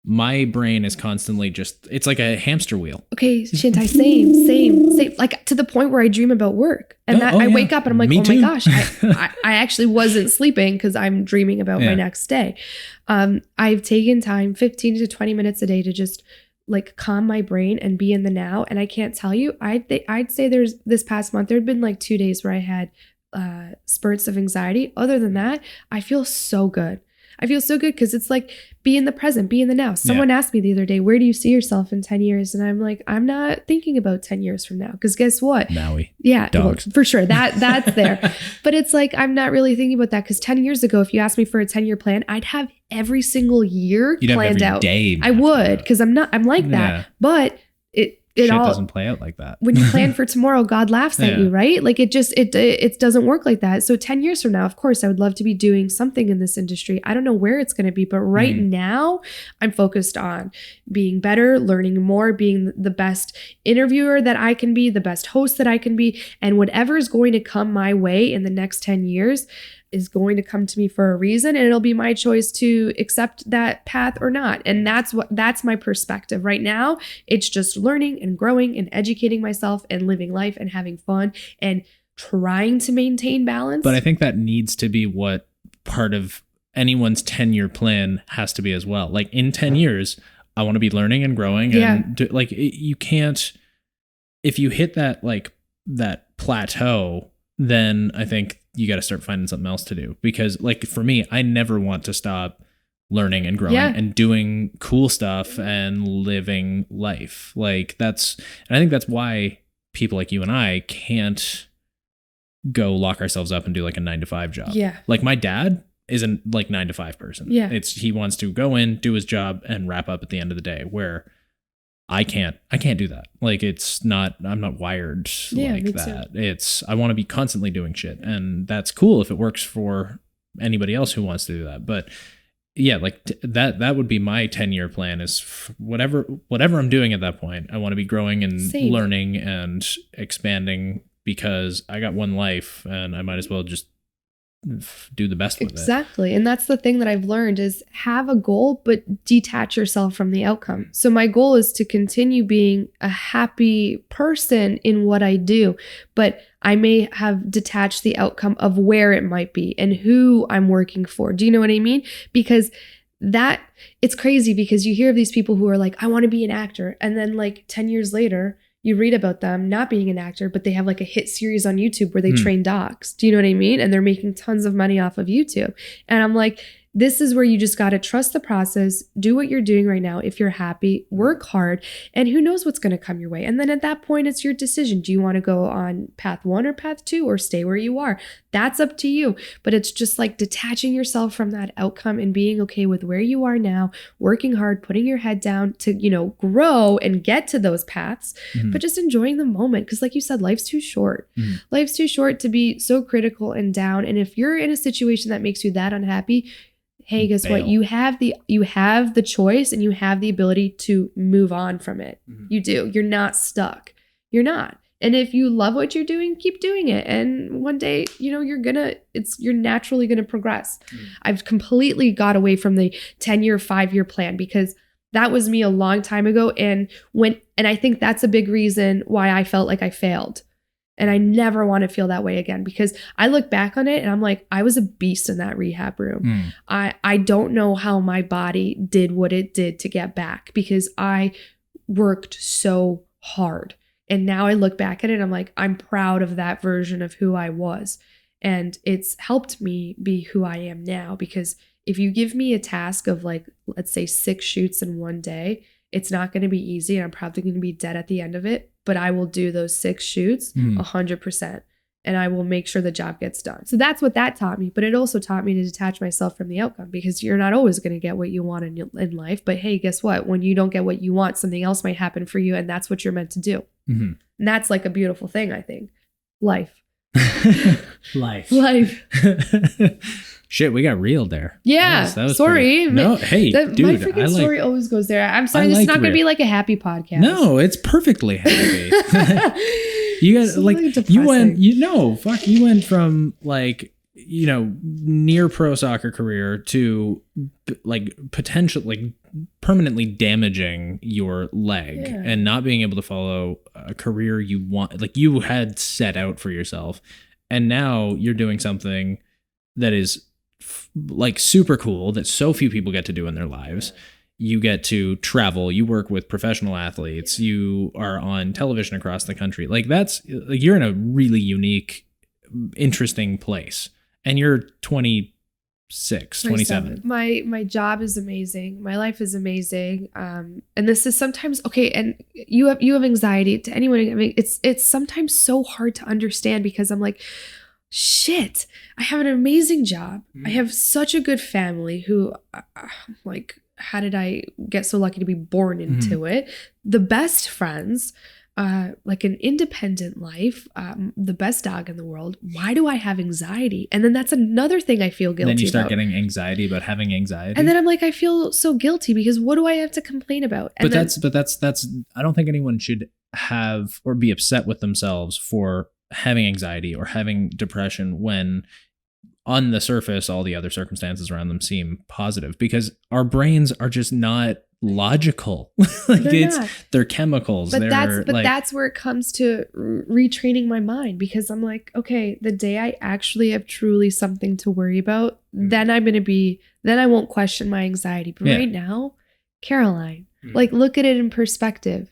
my brain is constantly it's like a hamster wheel. Okay, Shantai, same. Like to the point where I dream about work. And I wake up and I'm like, oh my gosh, I actually wasn't sleeping because I'm dreaming about my next day. I've taken time, 15 to 20 minutes a day, to just like calm my brain and be in the now. And I can't tell you, I'd say there's this past month, there'd been like 2 days where I had spurts of anxiety. Other than that, I feel so good. I feel so good because it's like, be in the present, be in the now. Someone asked me the other day, where do you see yourself in 10 years? And I'm like, I'm not thinking about 10 years from now, because guess what? Maui. Yeah, dogs. Well, for sure. That's there. But it's like, I'm not really thinking about that, because 10 years ago, if you asked me for a 10-year plan, I'd have every single year planned out. Day I would, because I'm like that. But shit doesn't play out like that. When you plan for tomorrow, God laughs at Yeah. you, right? Like it doesn't work like that. So 10 years from now, of course, I would love to be doing something in this industry. I don't know where it's going to be, but right now I'm focused on being better, learning more, being the best interviewer that I can be, the best host that I can be. And whatever is going to come my way in the next 10 years is going to come to me for a reason, and it'll be my choice to accept that path or not. And that's my perspective right now. It's just learning and growing and educating myself and living life and having fun and trying to maintain balance. But I think that needs to be what part of anyone's 10-year plan has to be as well. Like in 10 years, I want to be learning and growing, and you can't, if you hit that that plateau, then I think you got to start finding something else to do. Because like for me, I never want to stop learning and growing and doing cool stuff and living life. And I think that's why people like you and I can't go lock ourselves up and do like a 9-to-5 job. Yeah. Like my dad isn't like 9-to-5 person. Yeah. He wants to go in, do his job and wrap up at the end of the day, where I can't do that. Like I'm not wired like that. I want to be constantly doing shit, and that's cool if it works for anybody else who wants to do that. But yeah, like that would be my 10-year plan is whatever I'm doing at that point. I want to be growing and learning and expanding, because I got one life and I might as well just do the best with it. Exactly. And that's the thing that I've learned is have a goal, but detach yourself from the outcome. So my goal is to continue being a happy person in what I do, but I may have detached the outcome of where it might be and who I'm working for. Do you know what I mean? Because it's crazy, because you hear of these people who are like, I want to be an actor. And then like 10 years later, you read about them not being an actor, but they have like a hit series on YouTube where they train dogs. Do you know what I mean? And they're making tons of money off of YouTube. And I'm like, this is where you just got to trust the process, do what you're doing right now. If you're happy, work hard, and who knows what's going to come your way. And then at that point, it's your decision. Do you want to go on path 1 or path 2 or stay where you are? That's up to you. But it's just like detaching yourself from that outcome and being okay with where you are now, working hard, putting your head down to, grow and get to those paths, but just enjoying the moment. Because like you said, life's too short. Life's too short to be so critical and down. And if you're in a situation that makes you that unhappy, hey, guess what? You have the choice and you have the ability to move on from it. You do. You're not stuck. You're not. And if you love what you're doing, keep doing it. And one day, you're naturally going to progress. I've completely got away from the 10-year, 5-year plan, because that was me a long time ago. And I think that's a big reason why I felt like I failed. And I never want to feel that way again, because I look back on it and I'm like, I was a beast in that rehab room. I don't know how my body did what it did to get back, because I worked so hard. And now I look back at it and I'm like, I'm proud of that version of who I was. And it's helped me be who I am now, because if you give me a task of like, let's say 6 shoots in one day, it's not going to be easy. And I'm probably going to be dead at the end of it. But I will do those 6 shoots 100%. And I will make sure the job gets done. So that's what that taught me. But it also taught me to detach myself from the outcome, because you're not always going to get what you want in life. But hey, guess what? When you don't get what you want, something else might happen for you. And that's what you're meant to do. And that's like a beautiful thing, I think. Life. Life. Shit, we got real there. Yeah. Sorry. No, hey, dude. My freaking story always goes there. I'm sorry. This is not going to be like a happy podcast. No, it's perfectly happy. You guys so like depressing. You went from like, near pro soccer career to like potential, like permanently damaging your leg and not being able to follow a career you want, like you had set out for yourself. And now you're doing something that is like super cool that so few people get to do in their lives. You get to travel, you work with professional athletes, you are on television across the country. Like you're in a really unique, interesting place. And you're 26, 27. My job is amazing. My life is amazing. And this is sometimes okay. And you have anxiety. To anyone, I mean, it's sometimes so hard to understand, because I'm like, shit, I have an amazing job. I have such a good family who like I get so lucky to be born into it? The best friends, like an independent life, the best dog in the world. Why do I have anxiety? And then that's another thing I feel guilty about. Then you start getting anxiety about having anxiety. And then I'm like, I feel so guilty because what do I have to complain about? And but that's I don't think anyone should have or be upset with themselves for having anxiety or having depression when on the surface all the other circumstances around them seem positive, because our brains are just not logical. Like they're chemicals. But that's where it comes to retraining my mind, because I'm like, okay, the day I actually have truly something to worry about, then I won't question my anxiety. But right now, Caroline, like, look at it in perspective.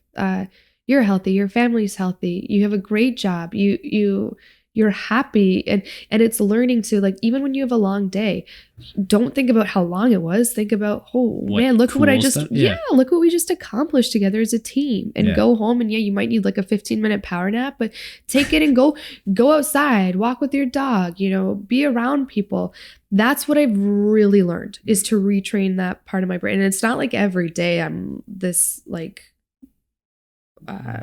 You're healthy, your family's healthy, you have a great job, you're happy, and it's learning to, like, even when you have a long day, don't think about how long it was. Think about, look at what I just look what we just accomplished together as a team, and go home, and you might need like a 15-minute power nap, but take it and go outside, walk with your dog, be around people. That's what I've really learned, is to retrain that part of my brain. And it's not like every day I'm this like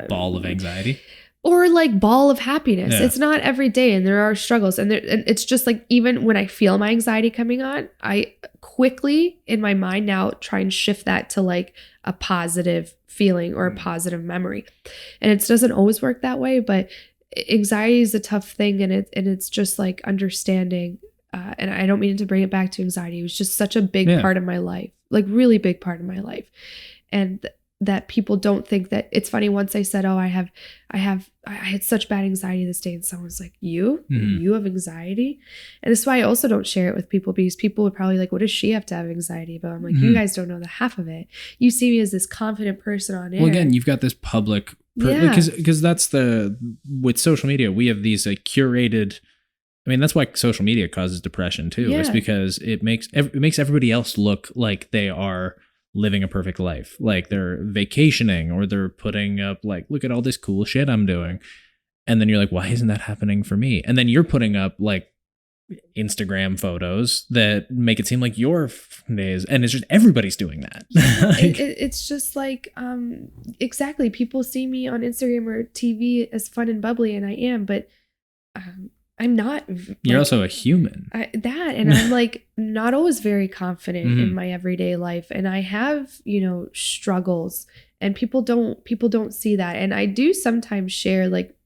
ball of anxiety. Or like ball of happiness. Yeah. It's not every day, and there are struggles. And it's just like, even when I feel my anxiety coming on, I quickly in my mind now try and shift that to like a positive feeling or a positive memory. And it doesn't always work that way, but anxiety is a tough thing. And it's just like understanding. And I don't mean to bring it back to anxiety. It was just such a big part of my life, like really big part of my life. And that people don't think that. It's funny, once I said, I had such bad anxiety this day, and someone's like, you have anxiety? And that's why I also don't share it with people, because people would probably like, what does she have to have anxiety about? I'm like, you guys don't know the half of it. You see me as this confident person on air. Well, again, you've got this public, because that's with social media, we have these curated. I mean, that's why social media causes depression too. Is because it makes everybody else look like they are living a perfect life, like they're vacationing, or they're putting up like, look at all this cool shit I'm doing. And then you're like, why isn't that happening for me? And then you're putting up like Instagram photos that make it seem like your days, and it's just everybody's doing that. It's just like, exactly. People see me on Instagram or TV as fun and bubbly, and I am, but I'm not. You're also a human. And I'm like not always very confident in my everyday life, and I have struggles, and people don't see that. And I do sometimes share like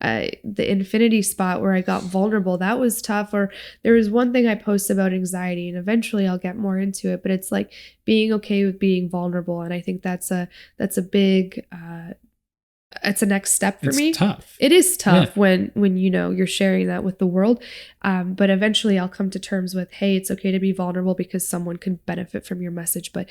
the infinity spot where I got vulnerable. That was tough. Or there was one thing I posted about anxiety, and eventually I'll get more into it. But it's like being okay with being vulnerable, and I think that's a big. It's a next step for me. It's tough. It is tough when you're sharing that with the world. But eventually I'll come to terms with, hey, it's okay to be vulnerable because someone can benefit from your message. But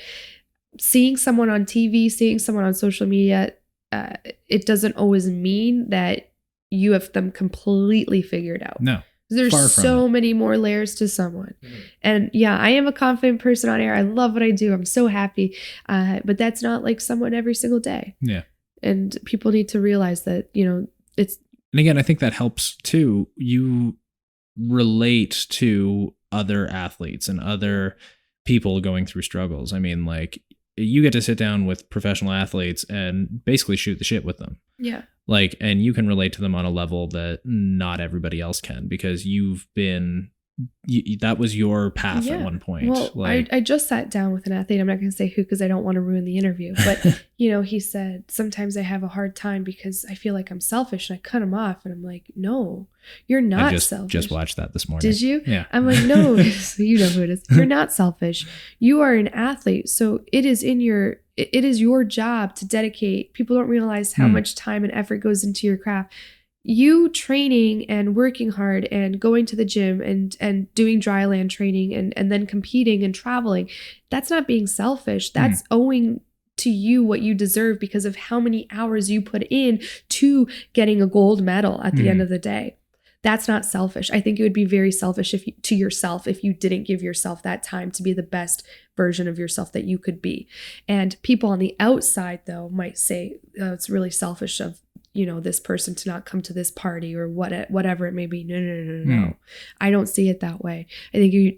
seeing someone on TV, seeing someone on social media, it doesn't always mean that you have them completely figured out. No. There's so many more layers to someone. And I am a confident person on air. I love what I do. I'm so happy. But that's not like someone every single day. Yeah. And people need to realize that, it's. And again, I think that helps too. You relate to other athletes and other people going through struggles. I mean, like, you get to sit down with professional athletes and basically shoot the shit with them. Yeah. Like, and you can relate to them on a level that not everybody else can, because that was your path at one point. Well, I just sat down with an athlete. I'm not going to say who, because I don't want to ruin the interview. But, he said, sometimes I have a hard time because I feel like I'm selfish, and I cut him off. And I'm like, no, you're not selfish. Just watched that this morning. Did you? Yeah. I'm like, no, you know who it is. You're not selfish. You are an athlete. So it is your job to dedicate. People don't realize how much time and effort goes into your craft. You training and working hard and going to the gym and doing dry land training and then competing and traveling, that's not being selfish. That's owing to you what you deserve because of how many hours you put in to getting a gold medal at the end of the day. That's not selfish. I think it would be very selfish to yourself if you didn't give yourself that time to be the best version of yourself that you could be. And people on the outside, though, might say, oh, it's really selfish of this person to not come to this party or whatever it may be. No. I don't see it that way. I think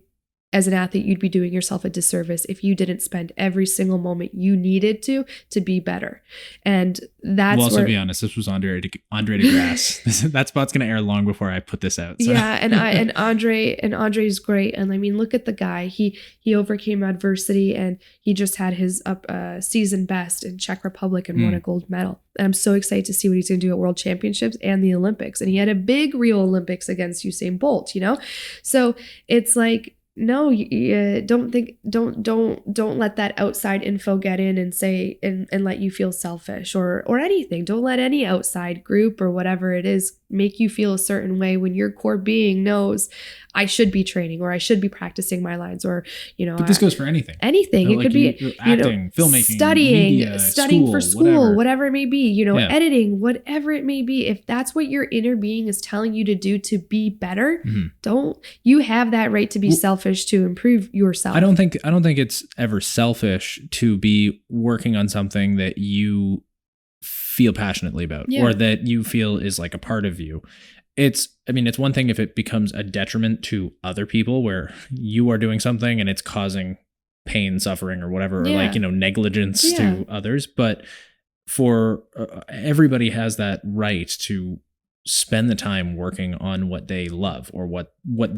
as an athlete, you'd be doing yourself a disservice if you didn't spend every single moment you needed to be better. And that's we'll also be honest, this was Andre DeGrasse. That spot's going to air long before I put this out. So. Yeah, and Andre's great. And I mean, look at the guy. He overcame adversity, and he just had his season best in Czech Republic and won a gold medal. And I'm so excited to see what he's going to do at World Championships and the Olympics. And he had a big Rio Olympics against Usain Bolt, So it's like, no, don't let that outside info get in and say and let you feel selfish or anything. Don't let any outside group or whatever it is make you feel a certain way when your core being knows I should be training or I should be practicing my lines or But this goes for anything. Anything. It could be acting, filmmaking, studying, media, studying school, for school, whatever it may be, editing, whatever it may be. If that's what your inner being is telling you to do to be better, you have that right to be selfish to improve yourself. I don't think it's ever selfish to be working on something that you feel passionately about or that you feel is like a part of you. It's one thing if it becomes a detriment to other people where you are doing something and it's causing pain, suffering or whatever, or negligence to others. But for everybody has that right to spend the time working on what they love or what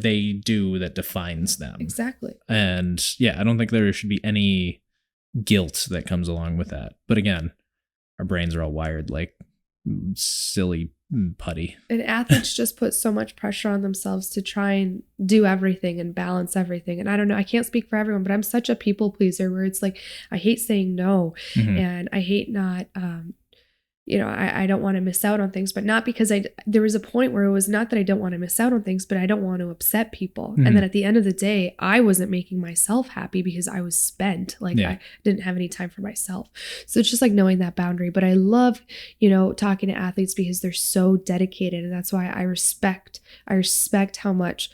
they do that defines them. Exactly. And I don't think there should be any guilt that comes along with that. But again, our brains are all wired like silly putty. And athletes just put so much pressure on themselves to try and do everything and balance everything. And I don't know, I can't speak for everyone, but I'm such a people pleaser where it's like, I hate saying no and I hate not, I don't want to miss out on things, but not because there was a point where it was not that I don't want to miss out on things, but I don't want to upset people. And then at the end of the day, I wasn't making myself happy because I was spent. I didn't have any time for myself. So it's just like knowing that boundary. But I love, talking to athletes because they're so dedicated. And that's why I respect how much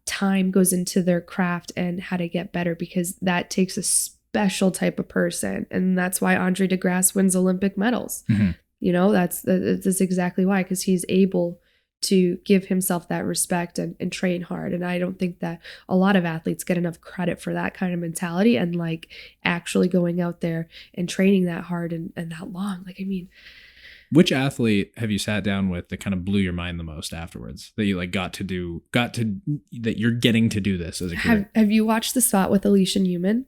time goes into their craft and how to get better, because that takes a special type of person, and that's why Andre DeGrasse wins Olympic medals. That's exactly why, because he's able to give himself that respect and train hard. And I don't think that a lot of athletes get enough credit for that kind of mentality and like actually going out there and training that hard and that long. Which athlete have you sat down with that kind of blew your mind the most afterwards, that you that you're getting to do this as a career? Have you watched the spot with Alicia Newman?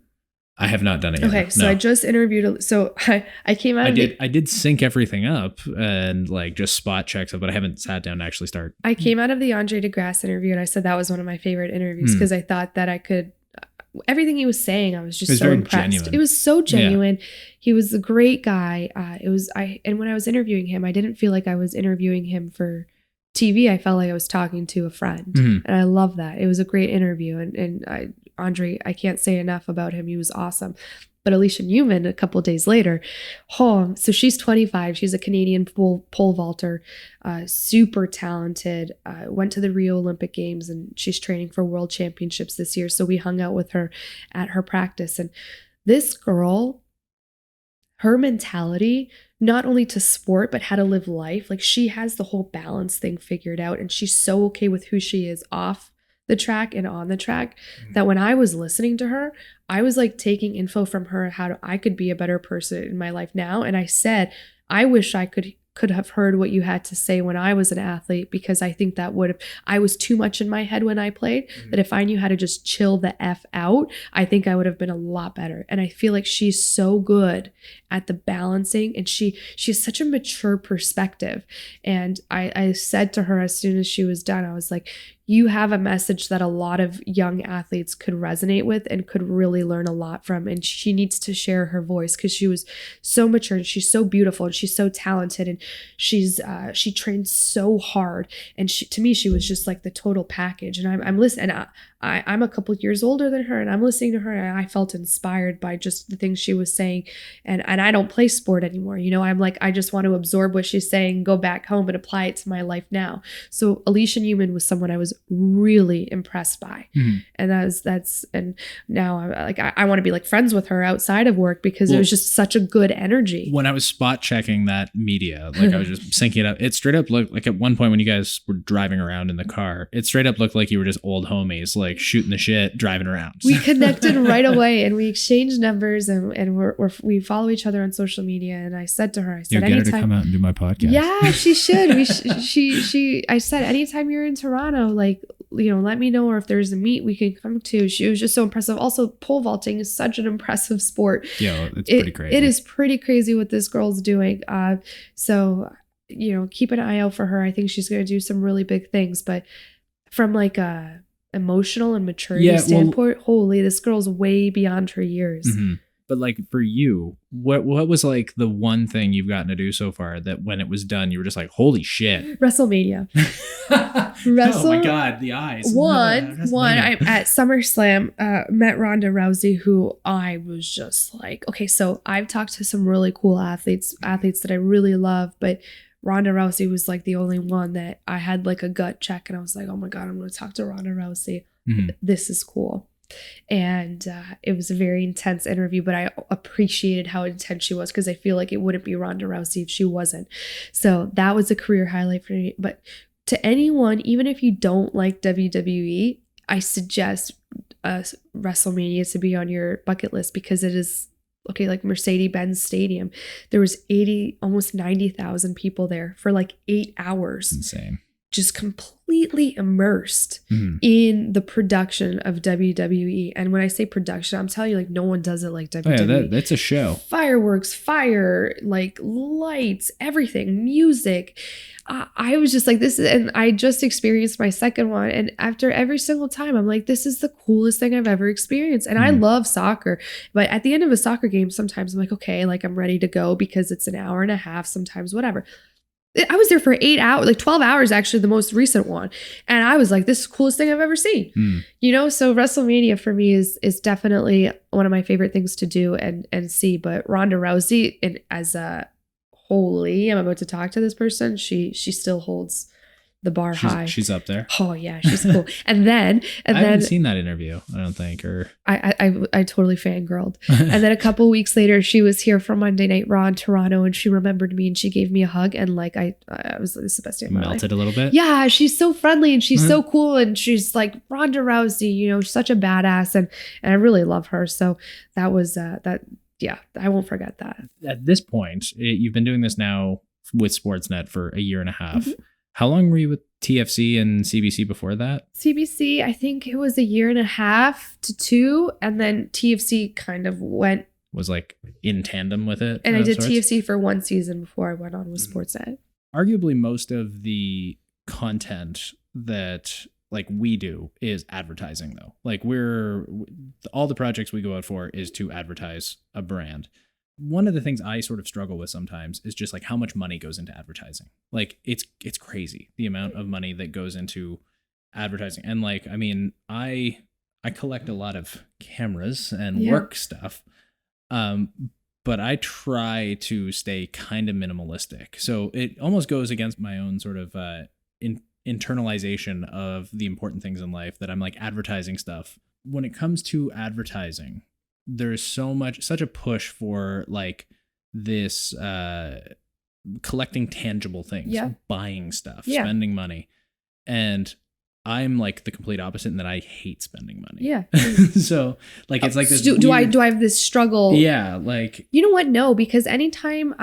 I have not done it yet. Okay, so I just interviewed. So I came out. I did sync everything up and just spot checks up, but I haven't sat down to actually start. I came out of the Andre DeGrasse interview and I said that was one of my favorite interviews because I thought that I could. Everything he was saying, I was just so impressed. Genuine. It was so genuine. Yeah. He was a great guy. And when I was interviewing him, I didn't feel like I was interviewing him for TV. I felt like I was talking to a friend, and I love that. It was a great interview, Andre, I can't say enough about him. He was awesome. But Alicia Newman, a couple of days later, so she's 25. She's a Canadian pole vaulter, super talented, went to the Rio Olympic Games, and she's training for World Championships this year. So we hung out with her at her practice. And this girl, her mentality, not only to sport, but how to live life, she has the whole balance thing figured out. And she's so okay with who she is off the track and on the track that when I was listening to her, I was taking info from her how I could be a better person in my life now. And I said, I wish I could have heard what you had to say when I was an athlete, because I think that I was too much in my head when I played, that if I knew how to just chill the F out, I think I would have been a lot better. And I feel like she's so good at the balancing, and she has such a mature perspective. And I said to her as soon as she was done, I was like, you have a message that a lot of young athletes could resonate with and could really learn a lot from. And she needs to share her voice because she was so mature and she's so beautiful and she's so talented and she trained so hard. And to me, she was just the total package. And I'm listening. And I'm a couple years older than her, and I'm listening to her, and I felt inspired by just the things she was saying. And I don't play sport anymore. I'm I just want to absorb what she's saying, go back home and apply it to my life now. So Alicia Newman was someone I was really impressed by. Mhm. And and now I'm like, I want to be like friends with her outside of work because it was just such a good energy. When I was spot checking that media, like I was just syncing it up, it straight up looked like at one point when you guys were driving around in the car, it straight up looked like you were just old homies, like shooting the shit, driving around. We connected right away and we exchanged numbers and we follow each other on social media. And I said to her, I said, get her to come out and do my podcast. Yeah, she should. I said, anytime you're in Toronto, like, let me know, or if there's a meet we can come to. She was just so impressive. Also, pole vaulting is such an impressive sport. Yeah, it's pretty crazy. It is pretty crazy what this girl's doing. So, keep an eye out for her. I think she's going to do some really big things. But from like a emotional and maturity standpoint, holy, this girl's way beyond her years. Mm-hmm. But like for you, what was like the one thing you've gotten to do so far that when it was done, you were just like, holy shit. WrestleMania. Oh my God, the eyes. One, I at SummerSlam met Ronda Rousey, who I was just like, okay, so I've talked to some really cool athletes that I really love, but Ronda Rousey was like the only one that I had like a gut check, and I was like, oh my God, I'm going to talk to Ronda Rousey. Mm-hmm. This is cool. And it was a very intense interview, but I appreciated how intense she was because I feel like it wouldn't be Ronda Rousey if she wasn't. So that was a career highlight for me. But to anyone, even if you don't like WWE, I suggest WrestleMania to be on your bucket list because it is, okay, like Mercedes-Benz Stadium. There was almost 90,000 people there for like 8 hours. Insane. Just completely immersed in the production of WWE. And when I say production, I'm telling you, like, no one does it like WWE. Oh, yeah, that's a show. Fireworks, fire, like lights, everything, music. I was just like, and I just experienced my second one. And after every single time, I'm like, this is the coolest thing I've ever experienced. And I love soccer. But at the end of a soccer game, sometimes I'm like, okay, like I'm ready to go because it's an hour and a half, sometimes whatever. I was there for 8 hours, like 12 hours, actually, the most recent one. And I was like, this is the coolest thing I've ever seen. So WrestleMania for me is definitely one of my favorite things to do and see. But Ronda Rousey, and as a holy, I'm about to talk to this person, she still holds the bar high. She's up there. Oh yeah, she's cool. And then I haven't seen that interview, I don't think, or I totally fangirled. And then a couple weeks later, she was here for Monday Night Raw in Toronto, and she remembered me and she gave me a hug, and like I was, this is the best day of my life. Melted a little bit. Yeah, she's so friendly and she's so cool, and she's like Ronda Rousey, such a badass, and I really love her. So that was that. Yeah, I won't forget that. At this point, you've been doing this now with Sportsnet for a year and a half. How long were you with TFC and CBC before that? CBC, I think it was 1.5 years to 2, and then TFC kind of was like in tandem with it. And I did TFC for 1 season before I went on with Sportsnet. Arguably, most of the content that like we do is advertising, though. Like all the projects we go out for is to advertise a brand. One of the things I sort of struggle with sometimes is just like how much money goes into advertising. Like it's crazy the amount of money that goes into advertising. And like, I mean, I collect a lot of cameras and work stuff. But I try to stay kind of minimalistic. So it almost goes against my own sort of internalization of the important things in life that I'm like advertising stuff. When it comes to advertising, there's such a push for like this collecting tangible things, buying stuff, spending money. And I'm like the complete opposite in that I hate spending money. Yeah. So like, it's like this. Do I have this struggle? Yeah. Like, you know what? No, because anytime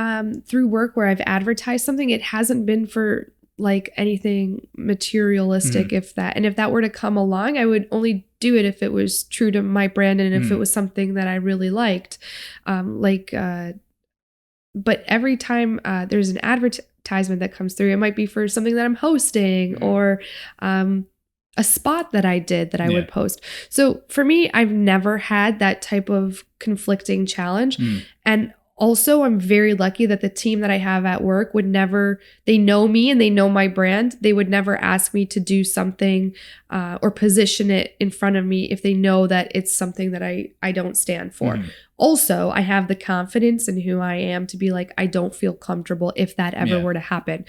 through work where I've advertised something, it hasn't been for like anything materialistic, if that were to come along, I would only do it if it was true to my brand and if it was something that I really liked. But every time there's an advertisement that comes through, it might be for something that I'm hosting or a spot that I did that I would post. So for me, I've never had that type of conflicting challenge. And also, I'm very lucky that the team that I have at work they know me and they know my brand. They would never ask me to do something or position it in front of me if they know that it's something that I don't stand for. also I have the confidence in who I am to be like, I don't feel comfortable if that ever were to happen.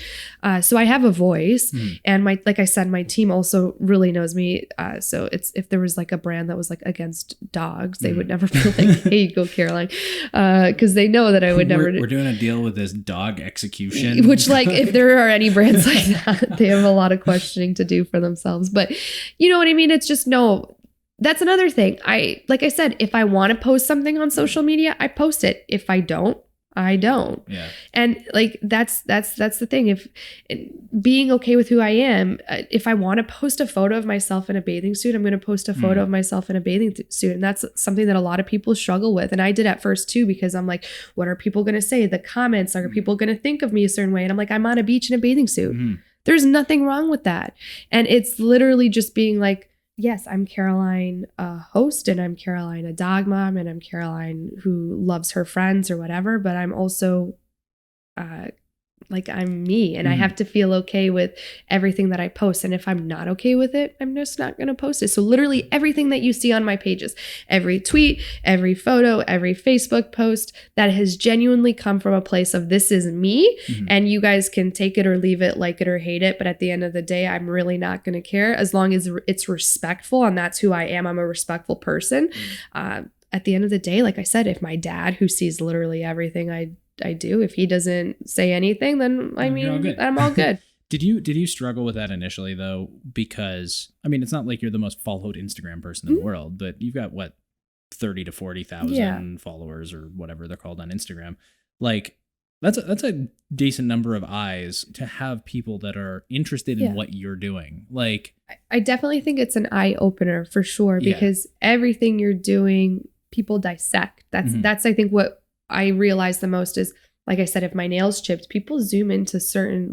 So I have a voice, and like I said, my team also really knows me. So it's, if there was like a brand that was like against dogs, they would never be like, hey, go Caroline. Cause they know that I would never. We're doing a deal with this dog execution. Which, like, if there are any brands like that, they have a lot of questioning to do for themselves. But you know what I mean? It's just, no, that's another thing. Like I said, if I want to post something on social media, I post it. If I don't, I don't. Yeah. And like, that's the thing. If being okay with who I am, if I want to post a photo of myself in a bathing suit, I'm going to post a photo of myself in a bathing suit. And that's something that a lot of people struggle with. And I did at first too, because I'm like, what are people going to say? The comments, are people going to think of me a certain way? And I'm like, I'm on a beach in a bathing suit. There's nothing wrong with that. And it's literally just being like, yes, I'm Caroline, a host, and I'm Caroline, a dog mom, and I'm Caroline who loves her friends or whatever, but I'm also like, I'm me, and I have to feel okay with everything that I post. And if I'm not okay with it, I'm just not going to post it. So literally everything that you see on my pages, every tweet, every photo, every Facebook post, that has genuinely come from a place of, this is me, and you guys can take it or leave it, like it or hate it. But at the end of the day, I'm really not going to care, as long as it's respectful, and that's who I am. I'm a respectful person. At the end of the day, like I said, if my dad, who sees literally everything I do, if he doesn't say anything, then I mean, I'm all good. Did you struggle with that initially though? Because I mean, it's not like you're the most followed Instagram person in the world, but you've got what, 30 to 40,000 followers or whatever they're called on Instagram. Like that's a decent number of eyes to have, people that are interested in what you're doing. Like, I definitely think it's an eye opener for sure, because everything you're doing, people dissect. That's I think what I realized the most is, like I said, if my nails chipped, people zoom into certain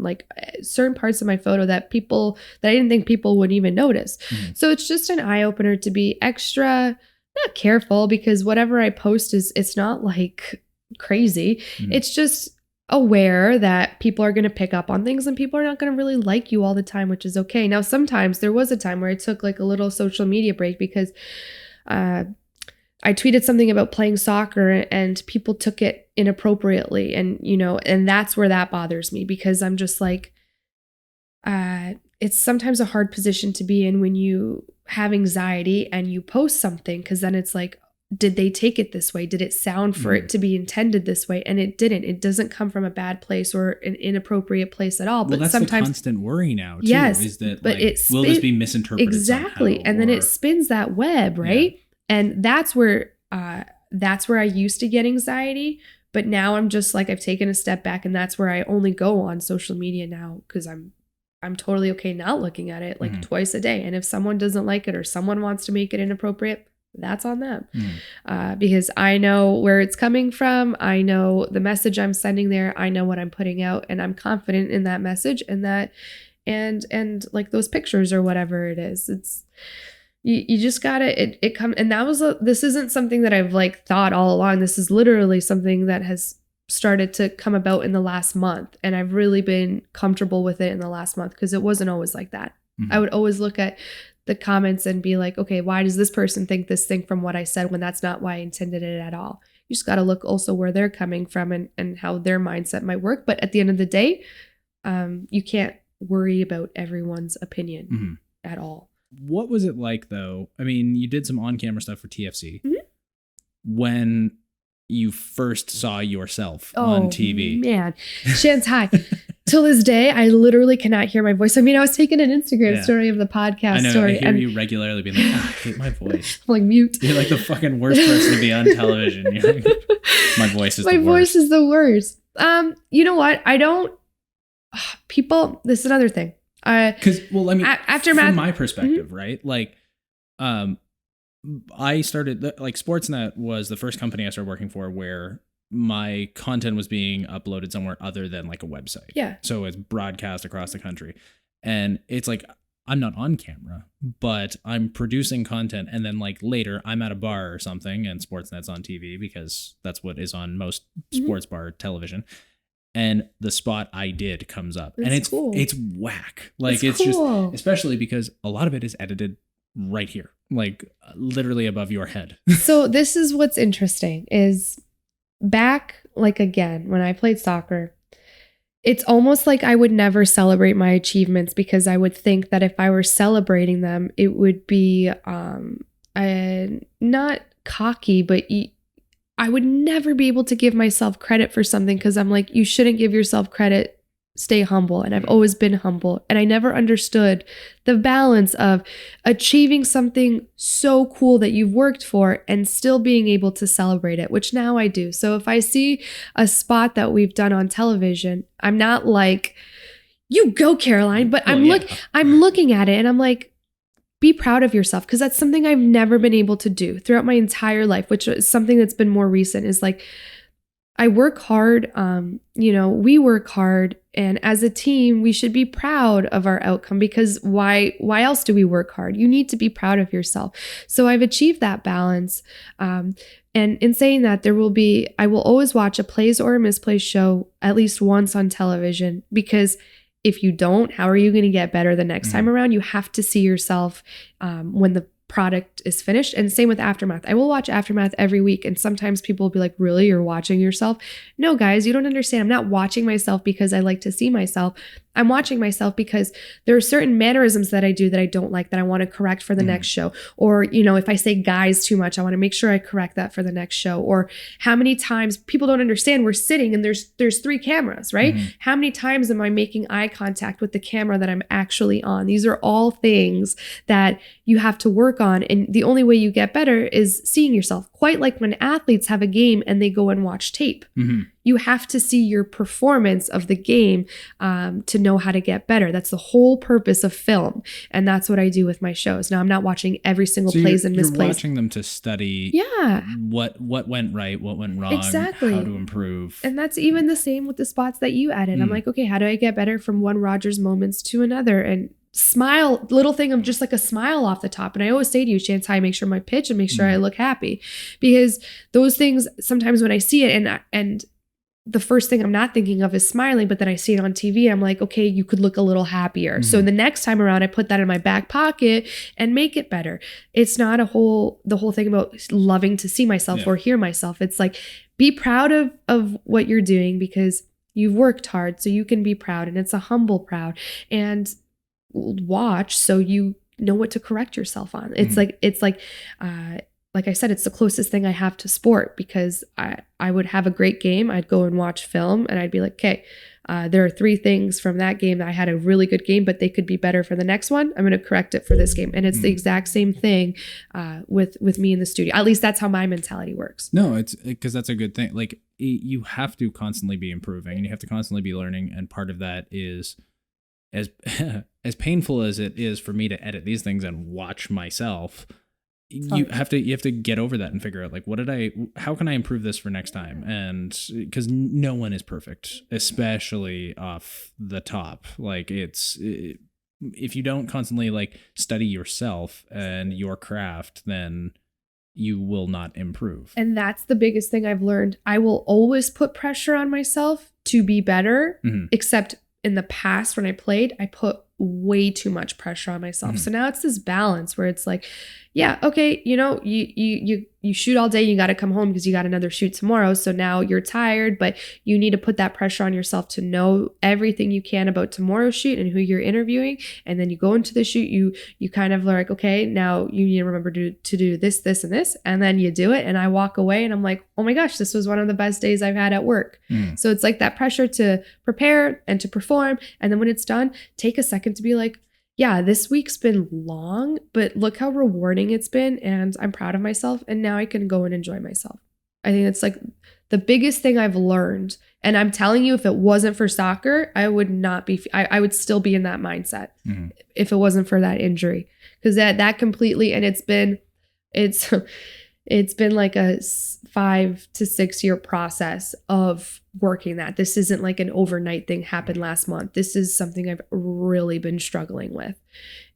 parts of my photo that I didn't think people would even notice. So it's just an eye opener to be extra, not careful, because whatever I post it's not like crazy. It's just aware that people are going to pick up on things, and people are not going to really like you all the time, which is okay. Now, sometimes there was a time where I took like a little social media break, because I tweeted something about playing soccer and people took it inappropriately. And, you know, and that's where that bothers me, because I'm just like, it's sometimes a hard position to be in when you have anxiety and you post something, because then it's like, did they take it this way? Did it sound for it to be intended this way? And it didn't. It doesn't come from a bad place or an inappropriate place at all. Well, but that's sometimes the constant worry now, too. Yes, is that, but like, will this be misinterpreted exactly somehow, and then it spins that web, right? And that's where I used to get anxiety, but now I'm just like, I've taken a step back, and that's where I only go on social media now, because I'm totally okay not looking at it like twice a day. And if someone doesn't like it or someone wants to make it inappropriate, that's on them. Because I know where it's coming from. I know the message I'm sending there. I know what I'm putting out, and I'm confident in that message and that, and like those pictures or whatever it is. It's, you just gotta, it come. And this isn't something that I've like thought all along. This is literally something that has started to come about in the last month. And I've really been comfortable with it in the last month, because it wasn't always like that. I would always look at the comments and be like, okay, why does this person think this thing from what I said, when that's not why I intended it at all? You just got to look also where they're coming from and how their mindset might work. But at the end of the day, you can't worry about everyone's opinion at all. What was it like, though? I mean, you did some on-camera stuff for TFC. When you first saw yourself on TV. Man, Shantai, till this day, I literally cannot hear my voice. I mean, I was taking an Instagram story of the podcast story. I hear you regularly being like, I hate my voice. I'm like, mute. You're like the fucking worst person to be on television. You're like, my voice is the worst. My voice is the worst. You know what? I don't, people, this is another thing. Because, well, I mean, Aftermath, from my perspective, right? Like, I started, like, Sportsnet was the first company I started working for where my content was being uploaded somewhere other than like a website. Yeah. So it's broadcast across the country. And it's like, I'm not on camera, but I'm producing content. And then like later I'm at a bar or something and Sportsnet's on TV, because that's what is on most sports bar television. And the spot I did comes up. That's and it's cool. It's whack. Like it's cool. Just, especially because a lot of it is edited right here. like literally above your head. So this is what's interesting is back, like again, when I played soccer, it's almost like I would never celebrate my achievements because I would think that if I were celebrating them, it would be not cocky, but I would never be able to give myself credit for something because I'm like, you shouldn't give yourself credit. Stay humble. And I've always been humble. And I never understood the balance of achieving something so cool that you've worked for and still being able to celebrate it, which now I do. So if I see a spot that we've done on television, I'm not like, you go, Caroline, but I'm looking at it and I'm like, be proud of yourself, because that's something I've never been able to do throughout my entire life, which is something that's been more recent, is like, I work hard, we work hard, and as a team, we should be proud of our outcome, because why else do we work hard? You need to be proud of yourself. So I've achieved that balance. And in saying that, I will always watch a plays or a misplays show at least once on television, because if you don't, how are you going to get better the next time around? You have to see yourself when the product is finished. And same with Aftermath. I will watch Aftermath every week. And sometimes people will be like, really? You're watching yourself? No, guys, you don't understand. I'm not watching myself because I like to see myself. I'm watching myself because there are certain mannerisms that I do that I don't like, that I want to correct for the next show. Or, if I say guys too much, I want to make sure I correct that for the next show. Or how many times people don't understand, we're sitting and there's 3 cameras, right? How many times am I making eye contact with the camera that I'm actually on? These are all things that you have to work on. And the only way you get better is seeing yourself. Quite like when athletes have a game and they go and watch tape. You have to see your performance of the game to know how to get better. That's the whole purpose of film. And that's what I do with my shows. Now, I'm not watching every single plays and misplays. You're watching them to study what went right, what went wrong, exactly, how to improve. And that's even the same with the spots that you added. I'm like, okay, how do I get better from one Rogers moments to another? And smile, little thing of just like a smile off the top. And I always say to you, Shantai, make sure my pitch and make sure I look happy, because those things sometimes when I see it and the first thing I'm not thinking of is smiling, but then I see it on TV. I'm like, okay, you could look a little happier. So the next time around, I put that in my back pocket and make it better. It's not the whole thing about loving to see myself or hear myself. It's like, be proud of what you're doing because you've worked hard, so you can be proud. And it's a humble proud. And watch so you know what to correct yourself on. It's like I said, it's the closest thing I have to sport, because I would have a great game. I'd go and watch film and I'd be like, okay, there are 3 things from that game that I had a really good game, but they could be better for the next one. I'm going to correct it for this game. And it's the exact same thing with me in the studio. At least that's how my mentality works. No, it's because that's a good thing. Like, you have to constantly be improving and you have to constantly be learning. And part of that is, as painful as it is for me to edit these things and watch myself, you have to get over that and figure out, like, how can I improve this for next time? And because no one is perfect, especially off the top. Like, if you don't constantly like study yourself and your craft, then you will not improve. And that's the biggest thing I've learned. I will always put pressure on myself to be better, except in the past when I played, I put way too much pressure on myself. So now it's this balance where it's like, yeah, okay, you shoot all day, you got to come home because you got another shoot tomorrow. So now you're tired, but you need to put that pressure on yourself to know everything you can about tomorrow's shoot and who you're interviewing. And then you go into the shoot, you kind of like, okay, now you need to remember to do this, this, and this. And then you do it. And I walk away and I'm like, oh my gosh, this was one of the best days I've had at work. So it's like that pressure to prepare and to perform. And then when it's done, take a second to be like, yeah, this week's been long, but look how rewarding it's been. And I'm proud of myself. And now I can go and enjoy myself. I think it's like the biggest thing I've learned. And I'm telling you, if it wasn't for soccer, I would not be, I would still be in that mindset if it wasn't for that injury. Because that completely, and it's been like a 5 to 6 year process of working that. This isn't like an overnight thing happened last month. This is something I've really been struggling with.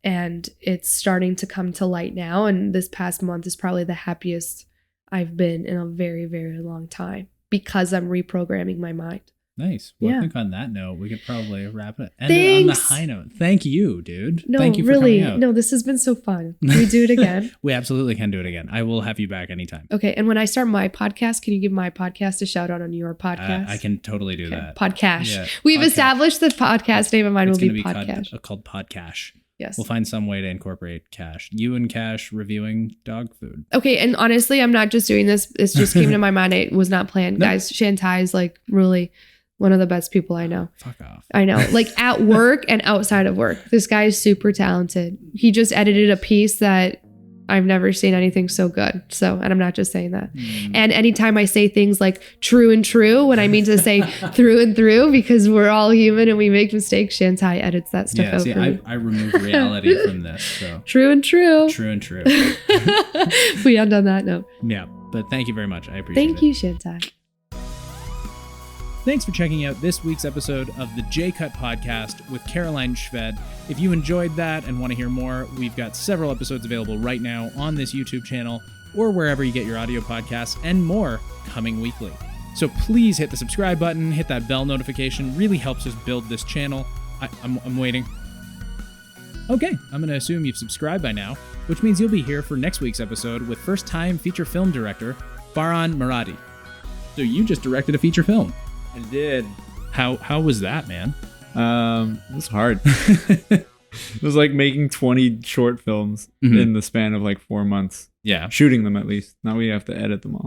And it's starting to come to light now. And this past month is probably the happiest I've been in a very, very long time because I'm reprogramming my mind. Nice. Well, Yeah. I think on that note, we could probably wrap it. End it on the Thanks. high note. Thank you, dude. No, Thank you for really. coming out. No, this has been so fun. Can we do it again? We absolutely can do it again. I will have you back anytime. Okay. And when I start my podcast, can you give my podcast a shout out on your podcast? I can totally do that. Podcast. Yeah, We've podcast. established the podcast name of mine It's will going be to be podcast. called Podcash. Yes. We'll find some way to incorporate Cash. You and Cash reviewing dog food. Okay. And honestly, I'm not just doing this. It just came to my mind. It was not planned. No. Guys, Shantai is like really one of the best people I know. Fuck off. I know. Like at work and outside of work. This guy is super talented. He just edited a piece that I've never seen anything so good. So, and I'm not just saying that. And anytime I say things like true and true, when I mean to say through and through, because we're all human and we make mistakes, Shantai edits that stuff out for me. I removed reality from this. So True and true. true and true. We end on that note. Yeah. But thank you very much. I appreciate it. Thank you, Shantai. Thanks for checking out this week's episode of the J-Cut Podcast with Caroline Szwed. If you enjoyed that and want to hear more, we've got several episodes available right now on this YouTube channel or wherever you get your audio podcasts, and more coming weekly. So please hit the subscribe button, hit that bell notification. Really helps us build this channel. I'm waiting. Okay, I'm going to assume you've subscribed by now, which means you'll be here for next week's episode with first-time feature film director Farhan Maradi. So you just directed a feature film. I did. How was that, man? It was hard. It was like making 20 short films in the span of like 4 months. Yeah. Shooting them at least. Now we have to edit them all.